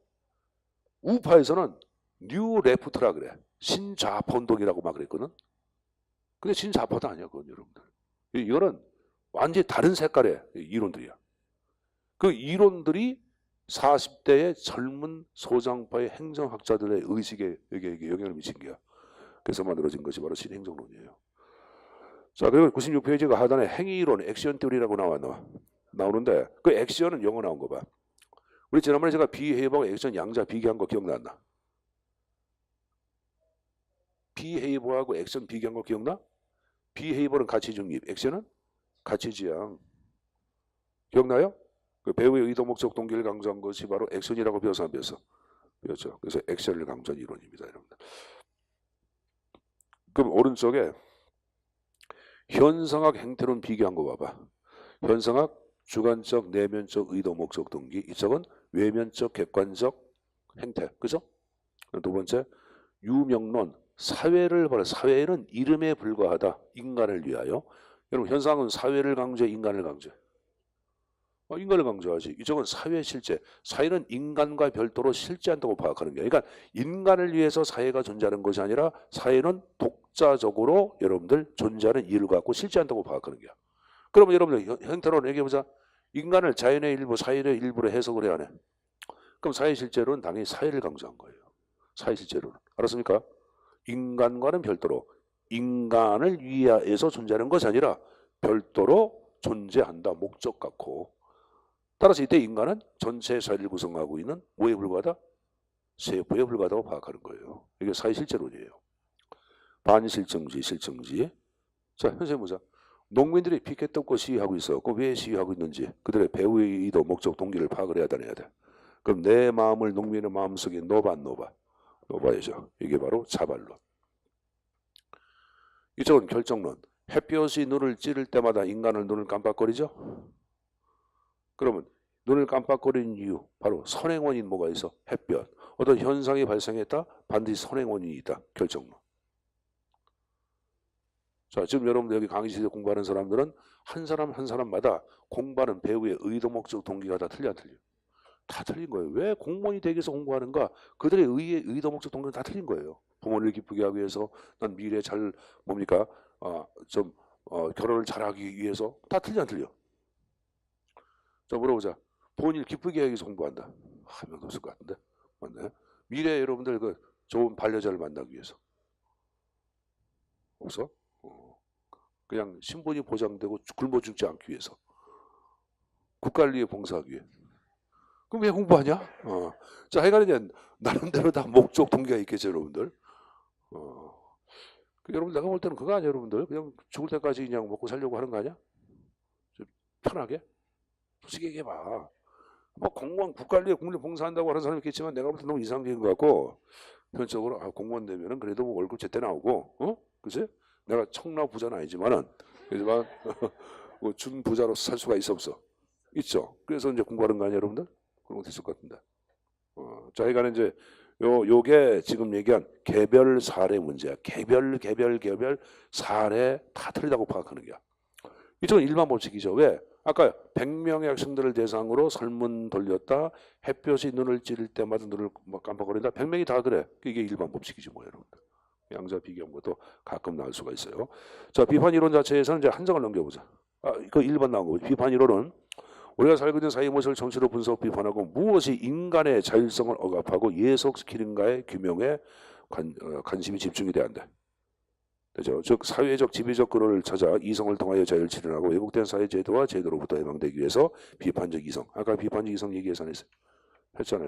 우파에서는 뉴 레프트라 그래. 신좌파 운동이라고 막 그랬거든. 근데 신좌파도 아니야, 그건 여러분들. 이거는 완전히 다른 색깔의 이론들이야. 그 이론들이 40대의 젊은 소장파의 행정학자들의 의식에 영향을 미친 거야. 그래서 만들어진 것이 바로 신행정론이에요. 자, 그리고 96페이지가 하단에 행위이론, 액션 띠오리라고 나오는데 그 액션은 영어 나온 거 봐. 우리 지난번에 제가 비헤이버하고 액션 양자 비교한 거 기억났나? 비헤이버하고 액션 비교한 거 기억나? 비헤이버는 가치 중립, 액션은 가치 지향. 기억나요? 그 배우의 의도, 목적, 동기를 강조한 것이 바로 액션이라고 배워서 안 배웠어? 배웠죠. 그래서 액션을 강조한 이론입니다, 여러분들. 그럼 오른쪽에 현상학 행태론 비교한 거 봐봐. 현상학 주관적, 내면적 의도, 목적, 동기. 이쪽은 외면적, 객관적 행태. 그죠? 두 번째, 유명론. 사회를 봐라. 사회는 이름에 불과하다. 인간을 위하여. 여러분, 현상은 사회를 강조해, 인간을 강조해. 인간을 강조하지. 이쪽은 사회 실제. 사회는 인간과 별도로 실제한다고 파악하는 거예요. 그러니까 인간을 위해서 사회가 존재하는 것이 아니라 사회는 독자적으로 여러분들 존재하는 이유를 갖고 실제한다고 파악하는 거야. 그러면 여러분들 형태로 얘기해보자. 인간을 자연의 일부, 사회의 일부로 해석을 해야 하네. 그럼 사회 실제로는 당연히 사회를 강조한 거예요. 사회 실제로는. 알았습니까? 인간과는 별도로 인간을 위하여서 존재하는 것이 아니라 별도로 존재한다. 목적 갖고. 따라서 이때 인간은 전체 사회를 구성하고 있는 뭐에 불과하다? 세포에 불과하다고 파악하는 거예요. 이게 사회 실제론이에요. 반실정지, 실정지. 자, 선생님 보자. 농민들이 피켓 덮고 시위하고 있어. 왜 시위하고 있는지 그들의 배후의 의도, 목적, 동기를 파악을 해야 돼. 그럼 내 마음을 농민의 마음속에 넣어봐, 안 넣어봐? 넣어봐야죠. 이게 바로 자발론. 이쪽은 결정론. 햇볕이 눈을 찌를 때마다 인간은 눈을 깜빡거리죠? 그러면 눈을 깜빡거리는 이유, 바로 선행원인 뭐가 있어? 햇볕. 어떤 현상이 발생했다? 반드시 선행원인이 있다. 결정론. 자, 지금 여러분들 여기 강의실에 공부하는 사람들은 한 사람 한 사람마다 공부하는 배우의 의도, 목적, 동기가 다 틀려, 안 틀려? 다 틀린 거예요. 왜 공무원이 되기 위해서 공부하는가? 그들의 의도, 목적, 동기는 다 틀린 거예요. 부모를 기쁘게 하기 위해서, 난 미래에 잘 뭡니까? 결혼을 잘하기 위해서 다 틀려, 안 틀려? 자, 물어보자. 부모님을 기쁘게 하기 위해서 공부한다. 한 명도 없을 것 같은데. 맞나요? 미래에 여러분들 그 좋은 반려자를 만나기 위해서. 없어? 그냥 신분이 보장되고 굶어 죽지 않기 위해서. 국가를 위해 봉사하기 위해. 그럼 왜 공부하냐? 자, 하여간 이제 나름대로 다 목적, 동기가 있겠죠, 여러분들. 여러분, 내가 볼 때는 그거 아니야, 여러분들. 그냥 죽을 때까지 그냥 먹고 살려고 하는 거 아니야? 편하게? 솔직히 얘기해봐. 뭐 공무원, 국가를 위해 국민을 봉사한다고 하는 사람이 있겠지만 내가 볼 때 너무 이상적인 것 같고, 현적으로 공무원 되면은 그래도 뭐 월급 제때 나오고, 그치? 내가 청라 부자는 아니지만은, 하지만 뭐 준부자로서 살 수가 있어, 없어? 있죠. 그래서 이제 공부하는 거 아니야, 여러분들? 그런 것도 있을 것 같은데. 자, 이거는 이제 요게 지금 얘기한 개별 사례 문제야. 개별 사례 다 틀리다고 파악하는 거야. 이쪽은 일반 법칙이죠. 왜? 아까 100명의 학생들을 대상으로 설문 돌렸다. 햇볕이 눈을 찌를 때마다 눈을 깜빡거린다. 100명이 다 그래. 이게 일반 법칙이지 뭐, 여러분들. 양자 비교한 것도 가끔 나올 수가 있어요. 자, 비판 이론 자체에서는 이제 한 장을 넘겨보자. 그 1번 나온 거고. 비판 이론은 우리가 살고 있는 사회 모습을 정치로 분석 비판하고 무엇이 인간의 자율성을 억압하고 예속시키는가의 규명에 관심이 집중이 돼야 한다. 그죠? 즉 사회적 지배적 근원을 찾아 이성을 통하여 자유를 실현하고 왜곡된 사회 제도와 제도로부터 해방되기 위해서 비판적 이성. 아까 비판적 이성 얘기 했잖아요,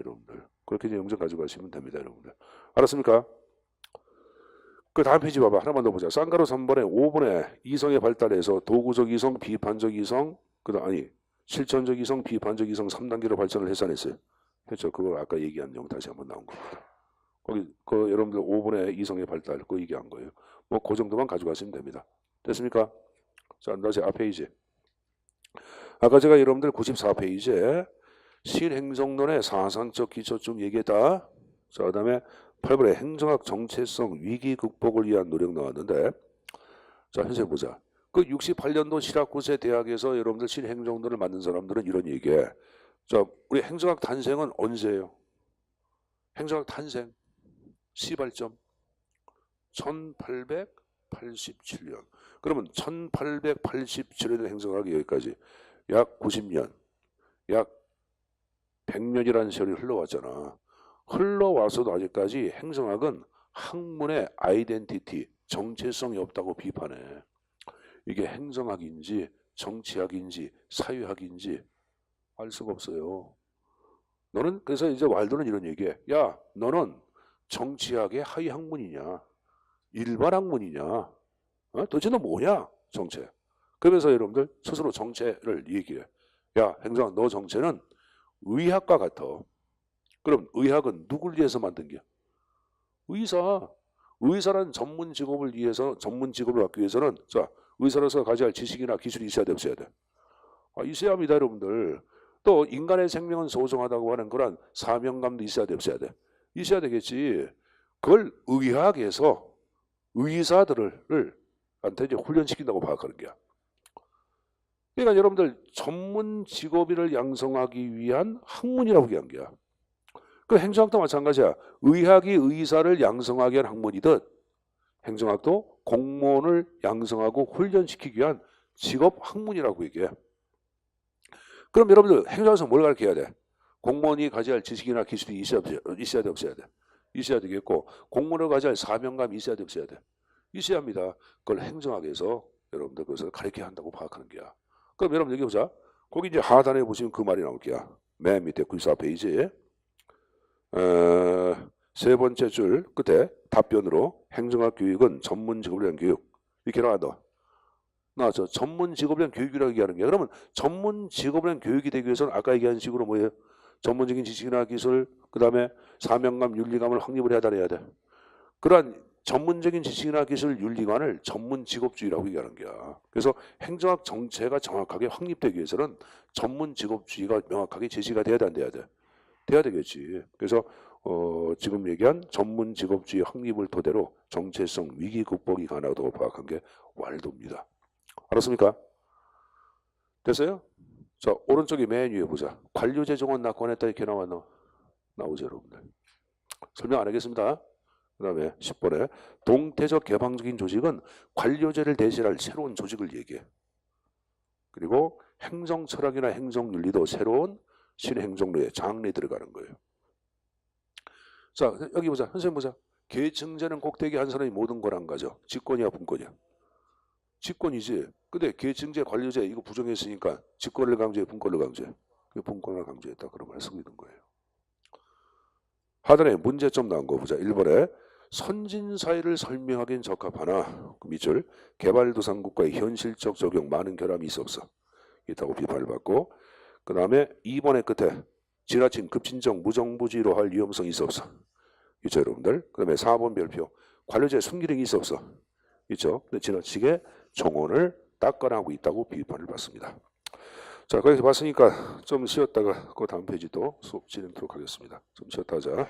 여러분들. 그렇게 이제 영점 가져가시면 됩니다, 여러분들. 알았습니까? 그 다음 페이지 봐봐. 하나만 더 보자. 쌍가루 3번에 5번에 이성의 발달에서 도구적 이성, 비판적 이성, 실천적 이성, 비판적 이성 3단계로 발전을 했어 안 했어요? 그렇죠. 그거 아까 얘기한 내용 다시 한번 나온 겁니다. 거기 여러분들 5번에 이성의 발달 그거 얘기한 거예요. 뭐 그 정도만 가져가시면 됩니다. 됐습니까? 자, 다시 앞페이지. 아까 제가 여러분들 94페이지에 실행정론의 사상적 기초점 얘기했다. 자, 그 다음에 8번에 행정학 정체성 위기 극복을 위한 노력 나왔는데, 자, 현재 보자. 그 68년도 시라쿠세 대학에서 여러분들 신행정론을 만든 사람들은 이런 얘기해. 자, 우리 행정학 탄생은 언제예요? 행정학 탄생 시발점 1887년. 그러면 1887년의 행정학이 여기까지 약 90년, 약 100년이라는 세월이 흘러왔잖아. 흘러와서도 아직까지 행정학은 학문의 아이덴티티, 정체성이 없다고 비판해. 이게 행정학인지 정치학인지 사회학인지 알 수가 없어요. 너는 그래서 이제 왈도는 이런 얘기해. 야, 너는 정치학의 하위 학문이냐? 일반 학문이냐? 도대체 너 뭐냐? 정체. 그러면서 여러분들 스스로 정체를 얘기해. 야, 행정학 너 정체는 의학과 같아. 그럼 의학은 누굴 위해서 만든 게? 의사. 의사라는 전문 직업을 위해서, 전문 직업을 갖기 위해서는, 자, 의사로서 가져야 할 지식이나 기술이 있어야 돼, 없어야 돼? 있어야 합니다, 여러분들. 또 인간의 생명은 소중하다고 하는 그런 사명감도 있어야 돼, 없어야 돼? 있어야 되겠지. 그걸 의학에서 의사들을 한테 이제 훈련시킨다고 파악하는 거야. 그러니까 여러분들 전문 직업인을 양성하기 위한 학문이라고 얘기한 거야. 그 행정학도 마찬가지야. 의학이 의사를 양성하기 위한 학문이듯 행정학도 공무원을 양성하고 훈련시키기 위한 직업 학문이라고 얘기해. 그럼 여러분들 행정학에서 뭘 가르쳐야 돼? 공무원이 가져야 할 지식이나 기술이 있어야 돼, 없어야 돼? 있어야 되겠고, 공무원을 가져야 할 사명감이 있어야 돼, 없어야 돼? 있어야 합니다. 그걸 행정학에서 여러분들 그것을 가르쳐야 한다고 파악하는 거야. 그럼 여러분 여기 보자. 거기 이제 하단에 보시면 그 말이 나올 거야. 맨 밑에 94페이지에 세 번째 줄 끝에 답변으로 행정학 교육은 전문 직업을 위한 교육 이렇게 나왔죠. 전문 직업을 위한 교육이라고 얘기하는 게 그러면 전문 직업을 위한 교육이 되기 위해서는 아까 얘기한 식으로 뭐예요? 전문적인 지식이나 기술 그 다음에 사명감, 윤리감을 확립을 해야 돼. 그러한 전문적인 지식이나 기술, 윤리관을 전문 직업주의라고 얘기하는 거야. 그래서 행정학 정체가 정확하게 확립되기 위해서는 전문 직업주의가 명확하게 제시가 돼야 돼, 안 돼야 돼? 돼야 되겠지. 그래서 지금 얘기한 전문 직업주의 확립을 토대로 정체성 위기 극복이 가능하다고 파악한 게 왈도입니다. 알았습니까? 됐어요? 자, 오른쪽에 맨 위에 보자. 관료제 정원 낙관했다 이렇게 나왔나? 나오죠, 여러분들. 설명 안 하겠습니다. 그 다음에 10번에 동태적 개방적인 조직은 관료제를 대신할 새로운 조직을 얘기해. 그리고 행정 철학이나 행정 윤리도 새로운 신행정로의 장르에 들어가는 거예요. 자, 여기 보자. 선생님 보자. 계층제는 꼭대기 한 사람이 모든 걸 안 가져. 직권이야, 분권이야? 직권이지. 근데 계층제, 관료제 이거 부정했으니까 직권을 강조해, 분권을 강조해. 분권을 강조했다. 그런 말 쓰고 있는 거예요. 하단에 문제점 나온 거 보자. 1번에 선진사회를 설명하기엔 적합하나 그 밑줄 개발도상국가의 현실적 적용 많은 결함이 있어 있다고 비판을 받고 그 다음에 2번의 끝에 지나친 급진적 무정부주의로 할 위험성이 있어 있죠, 여러분들. 그 다음에 4번 별표 관료제 순기능이 있어 있죠. 근데 지나치게 종언을 딱가나하고 있다고 비판을 받습니다. 자, 거기서 봤으니까 좀 쉬었다가 그 다음 페이지 또 수업 진행하도록 하겠습니다. 좀 쉬었다 하자.